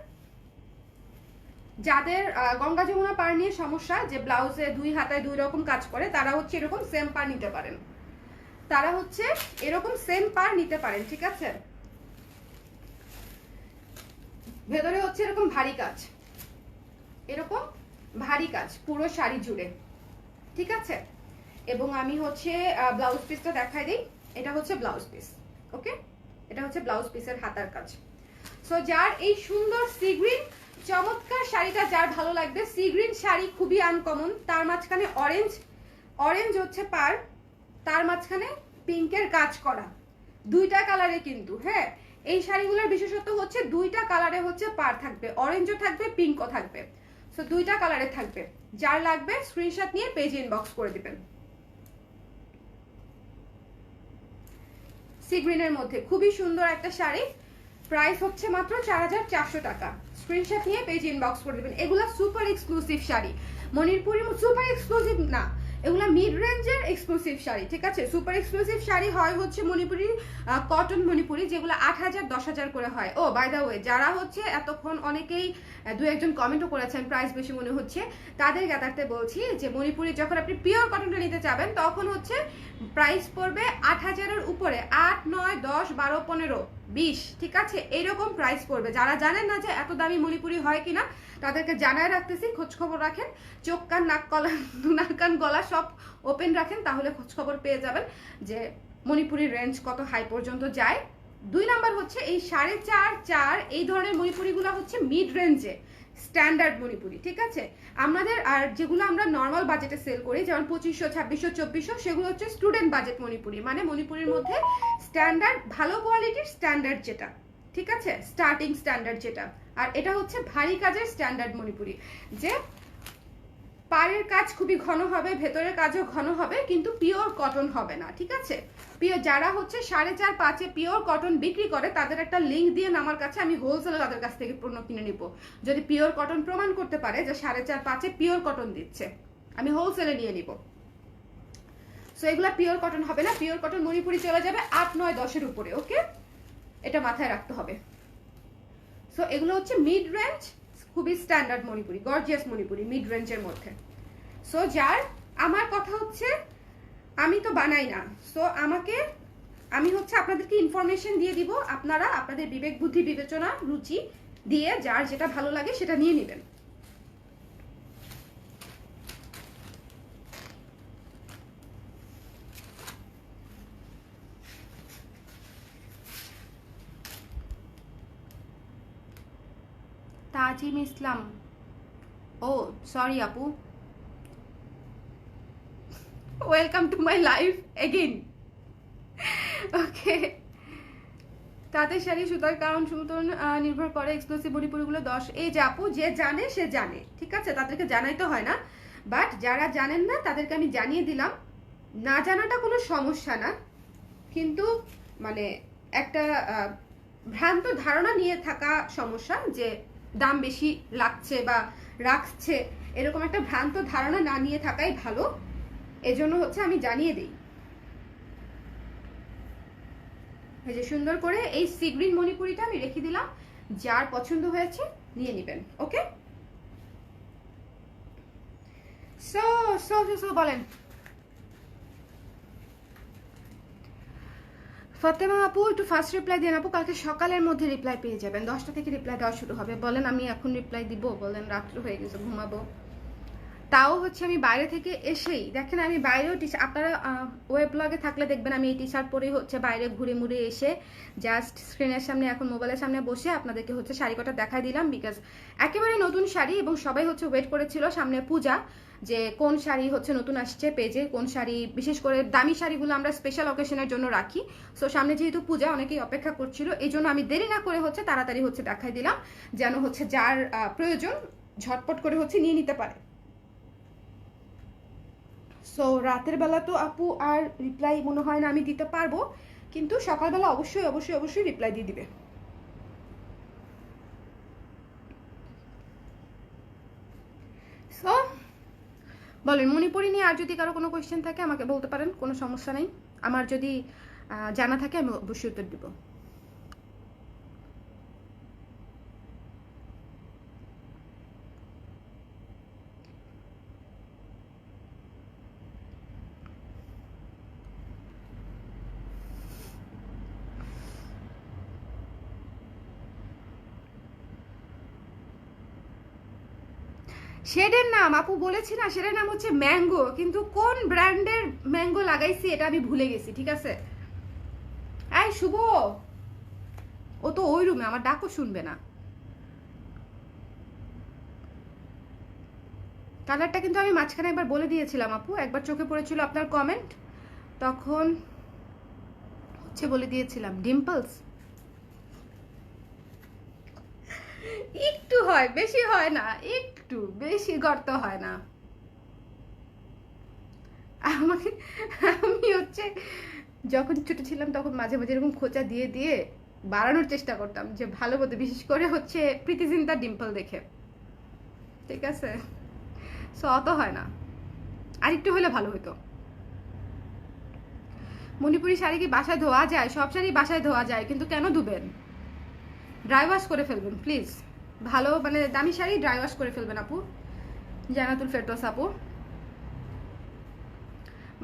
যাদের গঙ্গা যমুনা পাড় নিয়ে সমস্যা, যে ব্লাউজে দুই হাতায় দুই রকম কাজ করে, তারা হচ্ছে এরকম সেম পাড় নিতে পারেন, তারা হচ্ছে এরকম সেম পাড় নিতে পারেন, ঠিক আছে। ভেতরে হচ্ছে এরকম ভারী কাজ, এরকম ভারী কাজ পুরো শাড়ি জুড়ে, ঠিক আছে। এবং আমি হচ্ছে ব্লাউজ পিসটা দেখাই দিই। এটা হচ্ছে ব্লাউজ পিস, ওকে, এটা হচ্ছে ব্লাউজ পিসের হাতার কাজ। সো যার এই সুন্দর সি গ্রিন চমৎকার শাড়িটা যার ভালো লাগবে, সি গ্রিন শাড়ি খুবই আনকমন, তার মাঝখানে অরেঞ্জ, অরেঞ্জ হচ্ছে পার, তার মাঝখানে পিঙ্কের কাজ করা, দুইটা কালারে কিন্তু, হ্যাঁ এই শাড়িগুলোর বিশেষত্ব হচ্ছে দুইটা কালারে হচ্ছে পার থাকবে, অরেঞ্জও থাকবে পিঙ্কও থাকবে, সো দুইটা কালারে থাকবে। যার লাগবে স্ক্রিনশট নিয়ে পেজে ইনবক্স করে দিবেন। সি গ্রিনের মধ্যে খুবই সুন্দর একটা শাড়ি, প্রাইস হচ্ছে মাত্র 4400 টাকা। স্ক্রিনশট নিয়ে পেজ ইনবক্স করে দিবেন। এগুলা super exclusive sari, Manipuri super exclusive না, এগুলা মিড রেঞ্জের এক্সক্লুসিভ শাড়ি, ঠিক আছে। সুপার এক্সক্লুসিভ শাড়ি হয় হচ্ছে মণিপুরি কটন মণিপুরি, যেগুলো 8000 10000 করে হয়। ও বাই দা ওয়ে, যারা হচ্ছে এতক্ষণ অনেকেই দু একজন কমেন্টও করেছেন প্রাইস বেশি মনে হচ্ছে, তাদের জ্ঞাতার্থে বলছি যে মণিপুরি যখন আপনি পিওর কটনটা নিতে যাবেন তখন হচ্ছে প্রাইস পড়বে 8000-এর উপরে, 8 9 10 12 15 20, ঠিক আছে, এইরকম প্রাইস পড়বে। যারা জানেন না যে এত দামি মণিপুরি হয় কিনা, তাদেরকে জানায় রাখতেছি, খোঁজ খবর রাখেন, চোখ কান নাক গলা, নাক কান গলা সব ওপেন রাখেন, তাহলে খোঁজ খবর পেয়ে যাবেন যে মণিপুরির রেঞ্জ কত হাই পর্যন্ত যায়। 2 নাম্বার হচ্ছে এই 4.5 এই ধরনের মণিপুরিগুলো হচ্ছে মিড রেঞ্জে স্ট্যান্ডার্ড মণিপুরি, ঠিক আছে। আমাদের আর যেগুলো আমরা নর্মাল বাজেটে সেল করি, যেমন 2500 2600 2400, সেগুলো হচ্ছে স্টুডেন্ট বাজেট মণিপুরি, মানে মণিপুরির মধ্যে স্ট্যান্ডার্ড ভালো কোয়ালিটির স্ট্যান্ডার্ড যেটা, ঠিক আছে, স্টার্টিং স্ট্যান্ডার্ড যেটা। আর এটা হচ্ছে ভারী কাজের স্ট্যান্ডার্ড মণিপুরি, যে পাড়ের কাজ খুবই ঘন হবে, ভেতরের কাজও ঘন হবে, কিন্তু পিওর কটন হবে না, ঠিক আছে। পিওর যারা হচ্ছে 4.5-5 পিওর কটন বিক্রি করে, তাদের একটা লিঙ্ক দিয়ে আমার কাছে, আমি হোলসেলে তাদের কাছ থেকে পণ্য কিনে নিব। যদি পিওর কটন প্রমাণ করতে পারে যে 4.5-5 পিওর কটন দিচ্ছে, আমি হোলসেলে নিয়ে নিব। সো এগুলা পিওর কটন হবে না, পিওর কটন মণিপুরি চলে যাবে 8 9 10-এর উপরে, ওকে, এটা মাথায় রাখতে হবে। সো এগুলো হচ্ছে মিড রেঞ্জ, খুবই standard Manipuri, gorgeous Manipuri mid রেঞ্জের মধ্যে। সো যার, আমার কথা হচ্ছে আমি তো বানাই না, সো আমি হচ্ছে আপনাদেরকে ইনফরমেশন দিয়ে দিব, আপনারা আপনাদের বিবেক বুদ্ধি বিবেচনা রুচি দিয়ে যার যেটা ভালো লাগে সেটা নিয়ে নেবেন। তাজিম ইসলাম, ও সরি আপু, welcome to my life again, okay. তাঁতের শাড়ি সুতার কারণ সুতরাং নির্ভর করে, এক্সক্লুসিভ মণিপুরিগুলো 10। এই যে আপু, যে জানে সে জানে, ঠিক আছে, তাদেরকে জানাইতে হয় না, বাট যারা জানেন না তাদেরকে আমি জানিয়ে দিলাম। না জানাটা কোনো সমস্যা না, কিন্তু মানে একটা ভ্রান্ত ধারণা নিয়ে থাকা সমস্যা, যে দাম বেশি লাগছে বা রাখছে, এরকম একটা ভ্রান্ত ধারণা না নিয়ে থাকাই ভালো, এজন্য হচ্ছে আমি জানিয়ে দিই। এই যে সুন্দর করে এই সি গ্রিন মণিপুরিটা আমি রেখে দিলাম, যার পছন্দ হয়েছে নিয়ে নেবেন, ওকে। সো সো সো বলেন ফাতেমা আপু, একটু ফার্স্ট রিপ্লাই দেন আপু, কালকে সকালের মধ্যে রিপ্লাই পেয়ে যাবেন, 10টা থেকে রিপ্লাই দেওয়া শুরু হবে। বলেন আমি এখন রিপ্লাই দিব, বলেন রাত্র হয়ে গেছে ঘুমাবো, তাও হচ্ছে আমি বাইরে থেকে এসেই, দেখেন আমি বাইরেও আপনারা ওয়েব ব্লগে থাকলে দেখবেন আমি এই টি শার্ট পরেই হচ্ছে বাইরে ঘুরে মুড়ে এসে জাস্ট স্ক্রিনের সামনে, এখন মোবাইলের সামনে বসে আপনাদেরকে হচ্ছে শাড়ি কটা দেখাই দিলাম, বিকজ একেবারে নতুন শাড়ি, এবং সবাই হচ্ছে ওয়েট করেছিল সামনে পূজা, যে কোন শাড়ি হচ্ছে নতুন আসছে পেজে, কোন শাড়ি, বিশেষ করে দামি শাড়িগুলো আমরা স্পেশাল অকেশনের জন্য রাখি। সো সামনে যেহেতু পূজা, অনেকেই অপেক্ষা করছিল, এই জন্য আমি দেরি না করে হচ্ছে তাড়াতাড়ি হচ্ছে দেখাই দিলাম, যেন হচ্ছে যার প্রয়োজন ঝটপট করে হচ্ছে নিয়ে নিতে পারে। সো রাতের বেলা তো আপু আর রিপ্লাই মনে হয় না আমি দিতে পারবো, কিন্তু সকালবেলা অবশ্যই অবশ্যই অবশ্যই রিপ্লাই দিয়ে দিবে। সো বলেন মণিপুরি নিয়ে আর যদি কারো কোনো কোয়েশ্চেন থাকে আমাকে বলতে পারেন, কোনো সমস্যা নেই। আমার যদি জানা থাকে আমি অবশ্যই উত্তর দিব। শেডের নাম আপু বলেছি না, শেডের নাম হচ্ছে ম্যাঙ্গো, কিন্তু কোন ব্র্যান্ডের ম্যাঙ্গো লাগাইছি এটা আমি ভুলে গেছি, ঠিক আছে? এই শুভ, ও তো ওই রুমে, আমার ডাকও শুনবে না। কালারটা কিন্তু আমি মাঝখানে একবার বলে দিয়েছিলাম আপু, একবার চোখে পড়েছিল আপনার কমেন্ট, তখন হচ্ছে বলে দিয়েছিলাম ডিম্পলস। একটু হয়, বেশি হয় না, একটু বেশি গর্ত হয় না। আমাকে, আমি হচ্ছে যখন ছোট ছিলাম তখন মাঝে মাঝে এরকম খোঁচা দিয়ে দিয়ে বাড়ানোর চেষ্টা করতাম যে ভালো মতো, বিশেষ করে হচ্ছে প্রীতি জিন্তার ডিম্পল দেখে, ঠিক আছে? সো অত হয় না, আর একটু হলে ভালো হতো। মণিপুরি শাড়ি কি বাসায় ধোয়া যায়? সব শাড়ি বাসায় ধোয়া যায়, কিন্তু কেন ধুবেন? ড্রাই ওয়াশ করে ফেলবেন প্লিজ। ভালো মানে দামি শাড়ি ড্রাই ওয়াশ করে ফেলবেন আপু, জানাতুল ফেরদৌস আপু।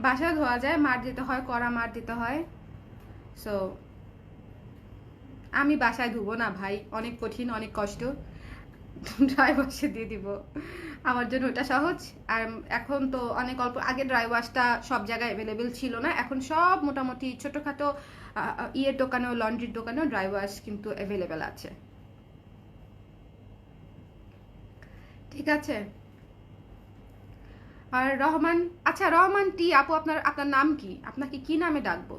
বাসায় ধোয়া যায়, মার দিতে হয়, কড়া মার দিতে হয়। সো আমি বাসায় ধুবো না ভাই, অনেক কঠিন, অনেক কষ্ট, ড্রাই ওয়াশে দিয়ে দিব, আমার জন্য ওটা সহজ। আর এখন তো অনেক অল্প, আগে ড্রাই ওয়াশটা সব জায়গায় অ্যাভেলেবেল ছিল না, এখন সব মোটামুটি ছোটোখাটো ইয়ের দোকানেও, লন্ড্রির দোকানেও ড্রাই ওয়াশ কিন্তু অ্যাভেলেবেল আছে, ঠিক আছে? আর রহমান, আচ্ছা রহমান টি আপু, আপনার নাম কি? আপনাকে কি নামে ডাকবো?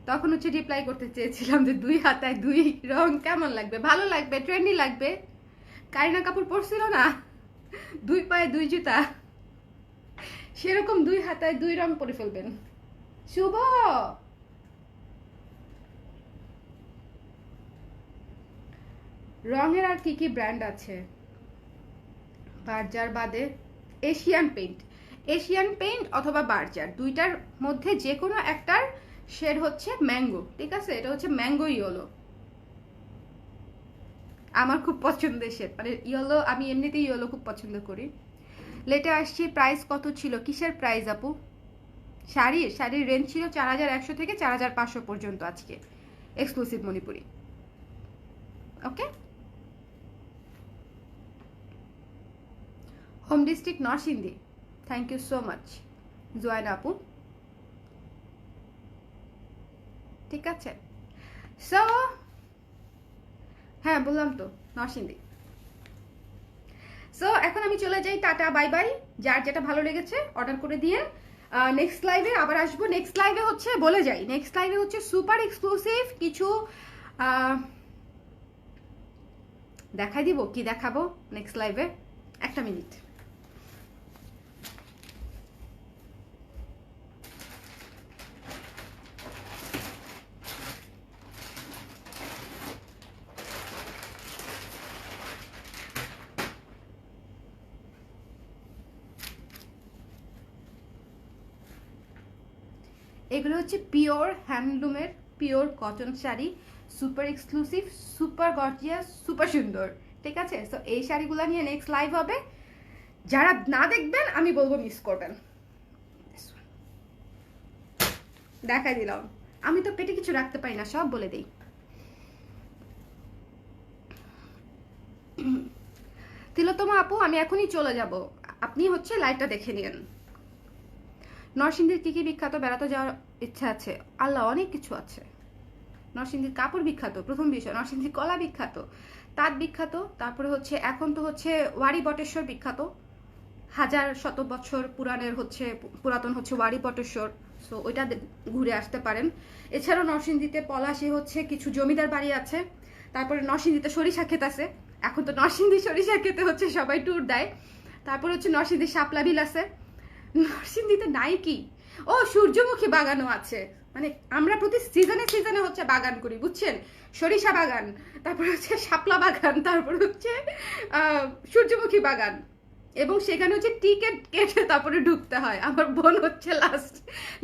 তখন হচ্ছে রিপ্লাই করতে চেয়েছিলাম যে 2 হাতায় 2 রং কেমন লাগবে? ভালো লাগবে, ট্রেন্ডি লাগবে। কারিনা কাপুর পরছিল না 2 পায়ে 2 জুতা, সেরকম 2 হাতায় 2 রং পরে ফেলবেন। শুভ, রঙের আর কি কি ব্র্যান্ড আছে বার্জার বাদে? এশিয়ান পেইন্ট, এশিয়ান পেইন্ট অথবা বার্জার, দুইটার মধ্যে যে কোনো একটার শেড হচ্ছে ম্যাঙ্গো, ঠিক আছে? এটা হচ্ছে ম্যাঙ্গো ইয়েলো, আমার খুব পছন্দের শেড, মানে ইয়েলো, আমি এমনিতেই ইয়েলো খুব পছন্দ করি। লেটে আসছি, প্রাইস কত ছিল? কিসের প্রাইস আপু? শাড়ির রেঞ্জ ছিল 4100 থেকে 4500 পর্যন্ত আজকে, exclusive Manipuri. Okay, home district Narsingdi, thank you so much জোয়ান আপু, ঠিক আছে? সো হ্যাঁ বললাম তো, নরসিংদী। সো এখন আমি চলে যাই, টাটা বাই বাই, যার যেটা ভালো লেগেছে অর্ডার করে দিয়ে নেক্সট লাইভে আবার আসবো। নেক্সট লাইভে হচ্ছে বলে যাই, নেক্সট লাইভে হচ্ছে সুপার এক্সক্লুসিভ কিছু দেখাই দিব। কি দেখাবো নেক্সট লাইভে? একটা মিনিট। এগুলো হচ্ছে পিওর হ্যান্ডলুমের pure cotton sari, super exclusive, super gorgeous, super সুন্দর, ঠিক আছে? সো এই শাড়িগুলো নিয়ে নেক্সট লাইভ হবে, যারা না দেখবেন আমি বলবো মিস করবেন। দেখাই দিলাম, আমি তো পেটে কিছু রাখতে পারি না, সব বলে দেই। তিলোত্তমা আপু আমি এখনই চলে যাব, আপনি হচ্ছে লাইভটা দেখে নিন। নরসিংদীর কি কি বিখ্যাত? বেড়াতে যাওয়ার ইচ্ছা আছে? আল্লাহ, অনেক কিছু আছে। নরসিংদীর কাপড় বিখ্যাত, প্রথম বিষয়। নরসিংদীর কলা বিখ্যাত, তাঁত বিখ্যাত, তারপরে হচ্ছে এখন তো হচ্ছে ওয়ারি বটেশ্বর বিখ্যাত, হাজার শত বছর পুরাণের হচ্ছে পুরাতন হচ্ছে ওয়ারি বটেশ্বর, সো ওইটা ঘুরে আসতে পারেন। এছাড়াও নরসিংদীতে পলাশে হচ্ছে কিছু জমিদার বাড়ি আছে, তারপরে নরসিংদীতে সরিষা ক্ষেত আছে, এখন তো নরসিংদী সরিষা খেতে হচ্ছে সবাই ট্যুর দেয়। তারপরে হচ্ছে নরসিংদীর শাপলা বিল আছে। নরসিংদীতে নাই কি? ও সূর্যমুখী বাগানও আছে, মানে আমরা প্রতি সিজনে সিজনে হচ্ছে বাগান করি, বুঝছেন? সরিষা বাগান, তারপর হচ্ছে শাপলা বাগান, তারপর হচ্ছে সূর্যমুখী বাগান, এবং সেখানে হচ্ছে টিকিট কেটে তারপরে ঢুকতে হয়। আমার বোন হচ্ছে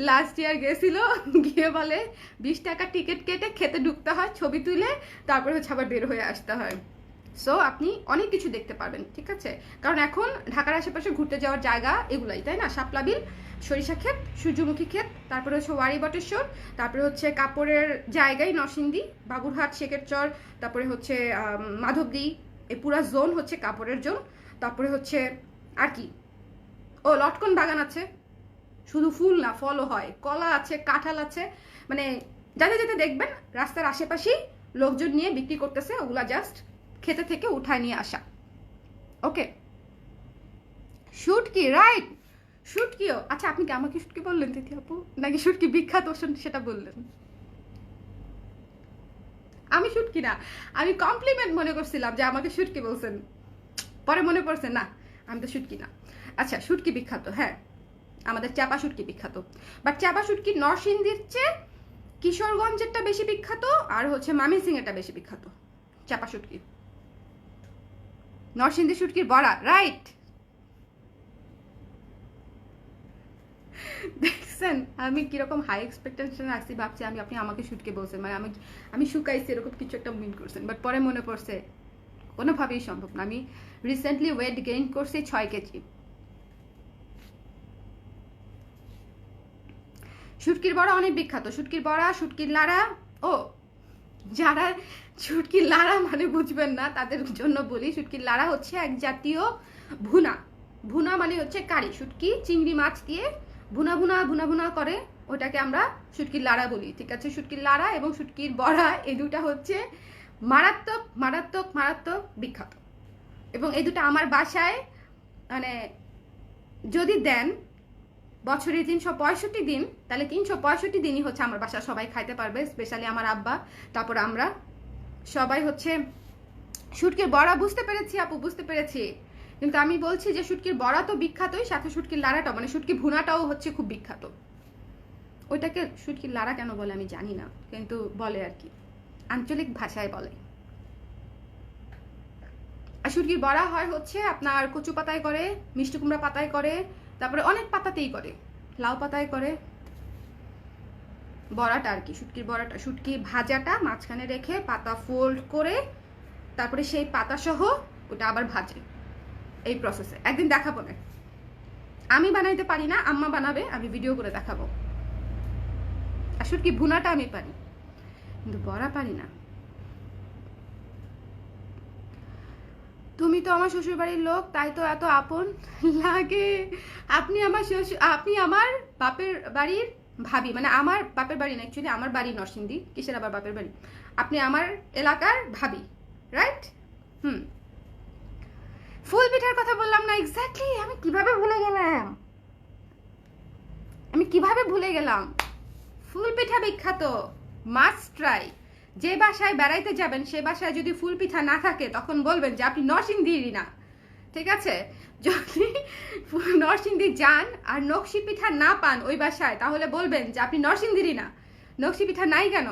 লাস্ট ইয়ার গেছিল, গিয়ে বলে 20 টাকা টিকিট কেটে খেতে ঢুকতে হয়, ছবি তুলে তারপরে হচ্ছে আবার বের হয়ে আসতে হয়। সো আপনি অনেক কিছু দেখতে পারবেন, ঠিক আছে? কারণ এখন ঢাকার আশেপাশে ঘুরতে যাওয়ার জায়গা এগুলাই, তাই না? শাপলা বিল, সরিষা ক্ষেত, সূর্যমুখী ক্ষেত, তারপরে হচ্ছে ওয়ারি বটেশ্বর, তারপরে হচ্ছে কাপড়ের জায়গায় নরসিংদী, বাবুরহাট, শেখের চর, তারপরে হচ্ছে মাধবদী, এই পুরা জোন হচ্ছে কাপড়ের জোন। তারপরে হচ্ছে আর কি, ও লটকন বাগান আছে, শুধু ফুল না ফলও হয়, কলা আছে, কাঁঠাল আছে, মানে যাতে যাতে দেখবেন রাস্তার আশেপাশেই লোকজন নিয়ে বিক্রি করতেছে, ওগুলা জাস্ট খেতে থেকে উঠায় নিয়ে আসা। ওকে, শুটকি, রাইট, শুটকিও। আচ্ছা, আপনি কি আমাকে শুটকি বললেন তিথি আপু, নাকি শুটকি বিখ্যাত সেটা বললেন? আমি শুটকি না, আমি কমপ্লিমেন্ট মনে করছিলাম যে আমাকে শুটকি বলছেন, পরে মনে পড়ছে না আমি তো শুটকি না। আচ্ছা, শুটকি বিখ্যাত, হ্যাঁ, আমাদের চাপা শুটকি বিখ্যাত, বাট চাপা শুটকি নরসিংদীর চেয়ে কিশোরগঞ্জেরটা বেশি বিখ্যাত, আর হচ্ছে ময়মনসিংহেরটা বেশি বিখ্যাত চাপা শুটকি। নরসিংদী শুটকির বড়া, রাইট। দেখছেন আমি কিরকম হাই এক্সপেকটেশন আসছি, ভাবছি আপনি আমাকে শুটকি বলছেন, মানে আমি শুকাইছি এরকম কিছু একটা মিন করছেন, বাট পরে মনে পড়ছে কোনোভাবেই সম্ভব না। আমি রিসেন্টলি ওয়েট গেইন করছি 6 কেজি। শুটকির বড়া অনেক বিখ্যাত, শুটকির বড়া, শুটকির লাড়া। ও, যারা শুটকির লাড়া মানে বুঝবেন না তাদের জন্য বলি, শুটকির লাড়া হচ্ছে এক জাতীয় ভুনা। ভুনা মানে হচ্ছে কারি, শুটকি চিংড়ি মাছ দিয়ে ভুনা ভুনা ভুনা ভুনা করে, ওটাকে আমরা শুটকির লাড়া বলি, ঠিক আছে? শুটকির লাড়া এবং শুটকির বড়া, এই দুটা হচ্ছে মারাত্মক মারাত্মক মারাত্মক বিখ্যাত। এবং এই দুটো আমার বাসায় মানে যদি দেন বছরে 365 দিন, তাহলে 365 দিনই হচ্ছে আমার বাসা সবাই খাইতে পারবে, স্পেশালি আমার আব্বা, তারপর আমরা সবাই হচ্ছে। শুটকির বড়া বুঝতে পেরেছি আপু, বুঝতে পেরেছি, কিন্তু আমি বলছি যে শুটকির বড়া তো বিখ্যাতই, সাথে শুটকির লাড়াটাও, মানে শুটকি ভুনাটাও হচ্ছে খুব বিখ্যাত। ওইটাকে শুটকির লাড়া কেন বলে আমি জানি না, কিন্তু বলে আর কি, আঞ্চলিক ভাষায় বলে। আর শুটকির বড়া হয় হচ্ছে আপনার কচু পাতায় করে, মিষ্টি কুমড়া পাতায় করে, তারপরে অনেক পাতাতেই করে, লাউ পাতায় করে বড়াটা আর কি। শুটকির বড়াটা, শুটকি ভাজাটা মাঝখানে রেখে পাতা ফোল্ড করে তারপরে সেই পাতা সহ ওটা আবার ভাজে, এই প্রসেসে একদিন দেখাবো না। আমি বানাইতে পারি না, আম্মা বানাবে, আমি ভিডিও করে দেখাবো। আর শুটকি ভুনাটা আমি পারি, কিন্তু বড়া পারি না। তুমি তো আমার শ্বশুর বাড়ির লোক, তাই তো এত আপন লাগে। আপনি আমার আপনি আমার বাপের বাড়ির ভাবি, মানে আমার বাপের বাড়ি না, অ্যাকচুয়ালি আমার বাড়ি নরসিংদী, কিসের আবার বাপের বাড়ি। আপনি আমার এলাকার ভাবি, রাইট? ফুল পিঠার কথা বললাম না, এক্স্যাক্টলি, আমি কিভাবে ভুলে গেলাম, আমি কিভাবে ভুলে গেলাম। ফুল পিঠা বিখ্যাত, মাস্ট ট্রাই। যে বাসায় বেড়াইতে যাবেন সে বাসায় যদি ফুল পিঠা না থাকে তখন বলবেন যে আপনি নরসিংদীরই না, ঠিক আছে? যদি নরসিংদী যান আর নকশি পিঠা না পান ওই বাসায়, তাহলে বলবেন যে আপনি নরসিংদীরই না, নকশি পিঠা নাই কেন?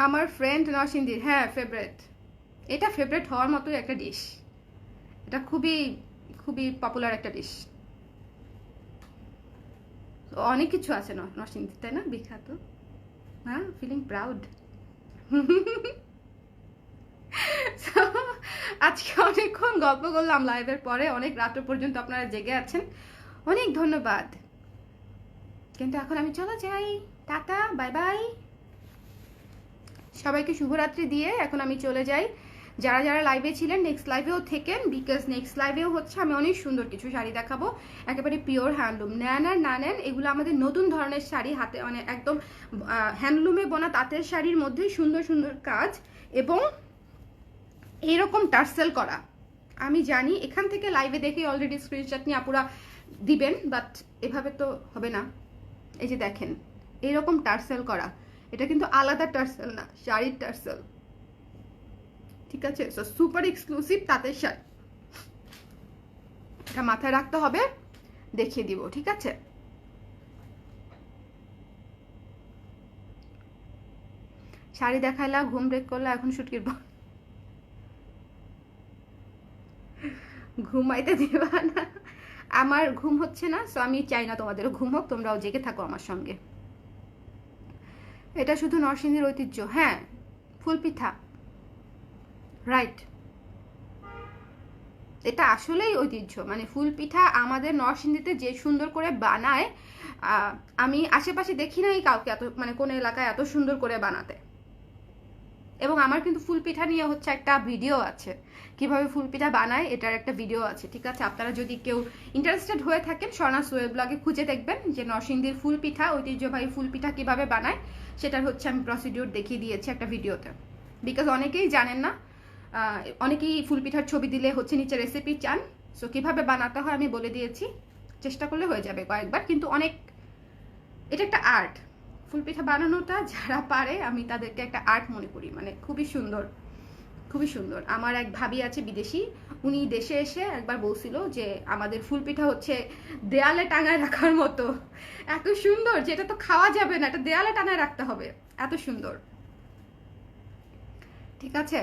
আমার ফ্রেন্ড নরসিংদীর, হ্যাঁ ফেভারেট, এটা ফেভারেট হওয়ার মতোই একটা ডিশ, এটা খুবই খুবই পপুলার একটা ডিশ। অনেক কিছু আছে নরসিংদী, তাই না, বিখ্যাত। হ্যাঁ, ফিলিং প্রাউড। আজকে অনেকক্ষণ গল্প করলাম লাইভের পরে, অনেক রাত পর্যন্ত আপনারা জেগে আছেন, অনেক ধন্যবাদ। কিন্তু এখন আমি চলে যাই, টাটা, বাই বাই, সবাইকে শুভরাত্রি দিয়ে এখন আমি চলে যাই। যারা যারা লাইভে ছিলেন নেক্সট লাইভেও থেকেন, বিকজ নেক্সট লাইভেও হচ্ছে আমি অনেক সুন্দর কিছু শাড়ি দেখাবো, একেবারে পিওর হ্যান্ডলুম। নেন আর না নেন, এগুলো আমাদের নতুন ধরনের শাড়ি, হাতে মানে একদম হ্যান্ডলুমে বোনা তাঁতের শাড়ির মধ্যে সুন্দর সুন্দর কাজ এবং এরকম টার্সেল করা। আমি জানি এখান থেকে লাইভে দেখে অলরেডি স্ক্রিনশট নিয়ে আপুরা দিবেন, বাট এভাবে তো হবে না। এই যে দেখেন এরকম টার্সেল করা, এটা কিন্তু আলাদা টার্সেল না, শাড়ির টার্সেল, ঠিক আছে? সো সুপার এক্সক্লুসিভ তাঁতের শাড়ি, এটা মাথায় রাখতে হবে, দেখিয়ে দিব, ঠিক আছে? শাড়ি দেখাইলা, ঘুম ব্রেক করলা, এখন শুটকির ঘুমাইতে দিবা না? আমার ঘুম হচ্ছে না, সো আমি চাই না তোমাদেরও ঘুম হোক, তোমরাও জেগে থাকো আমার সঙ্গে। এটা শুধু নরসিংদীর ঐতিহ্য। হ্যাঁ, ফুল পিঠা, রাইট, এটা আসলেই ঐতিহ্য। মানে ফুল পিঠা আমাদের নরসিংদীতে যে সুন্দর করে বানায়, আমি আশেপাশে দেখি নাই কাউকে এত, মানে কোন এলাকায় এত সুন্দর করে বানাতে। এবং আমার কিন্তু ফুল পিঠা নিয়ে হচ্ছে একটা ভিডিও আছে, কিভাবে ফুল পিঠা বানায় এটার একটা ভিডিও আছে, ঠিক আছে? আপনারা যদি কেউ ইন্টারেস্টেড হয়ে থাকেন, স্বর্ণাস ওয়েব ব্লগে খুঁজে দেখবেন যে নরসিংদীর ফুল পিঠা, ঐতিহ্যবাহী ফুল পিঠা কিভাবে বানায়, সেটার হচ্ছে আমি প্রসিডিওর দেখিয়ে দিয়েছি একটা ভিডিওতে। বিকজ অনেকেই জানেন না, অনেকেই ফুল পিঠার ছবি দিলে হচ্ছে নিচে রেসিপি চান, সো কিভাবে বানাতে হয় আমি বলে দিয়েছি। চেষ্টা করলে হয়ে যাবে কয়েকবার, কিন্তু অনেক, এটা একটা আর্ট। ফুল পিঠা বানানোটা যারা পারে আমি তাদেরকে একটা আর্ট মনে করি, মানে খুবই সুন্দর, খুবই সুন্দর। আমার এক ভাবি আছে বিদেশি, উনি দেশে এসে একবার বলছিল যে আমাদের ফুল পিঠা হচ্ছে দেয়ালে টাঙায় রাখার মতো, এত সুন্দর, যেটা তো খাওয়া যাবে না, এটা দেয়ালে টাঙায় রাখতে হবে, এত সুন্দর। ঠিক আছে,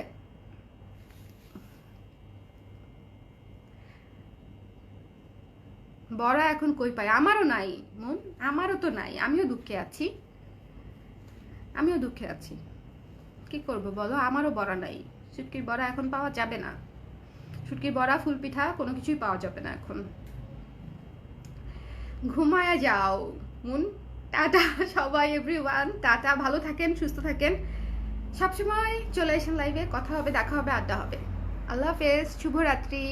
বড়া এখন কই পাই? আমারও নাই মন, আমারও তো নাই, আমিও দুঃখে আছি, আমিও দুঃখে আছি। কি করব বলো, আমারও বড়া নাই। শুটকির বড়া এখন পাওয়া যাবে না, শুটকির বড়া, ফুল পিঠা কোনো কিছুই পাওয়া যাবে না এখন। ঘুমায়া যাও মুন। টাটা সবাই, এভরিওয়ান, টাটা, ভালো থাকেন, সুস্থ থাকেন, সবসময় চলে আসেন লাইভে, কথা হবে, দেখা হবে, আড্ডা হবে। আল্লাহ হাফেজ, শুভরাত্রি।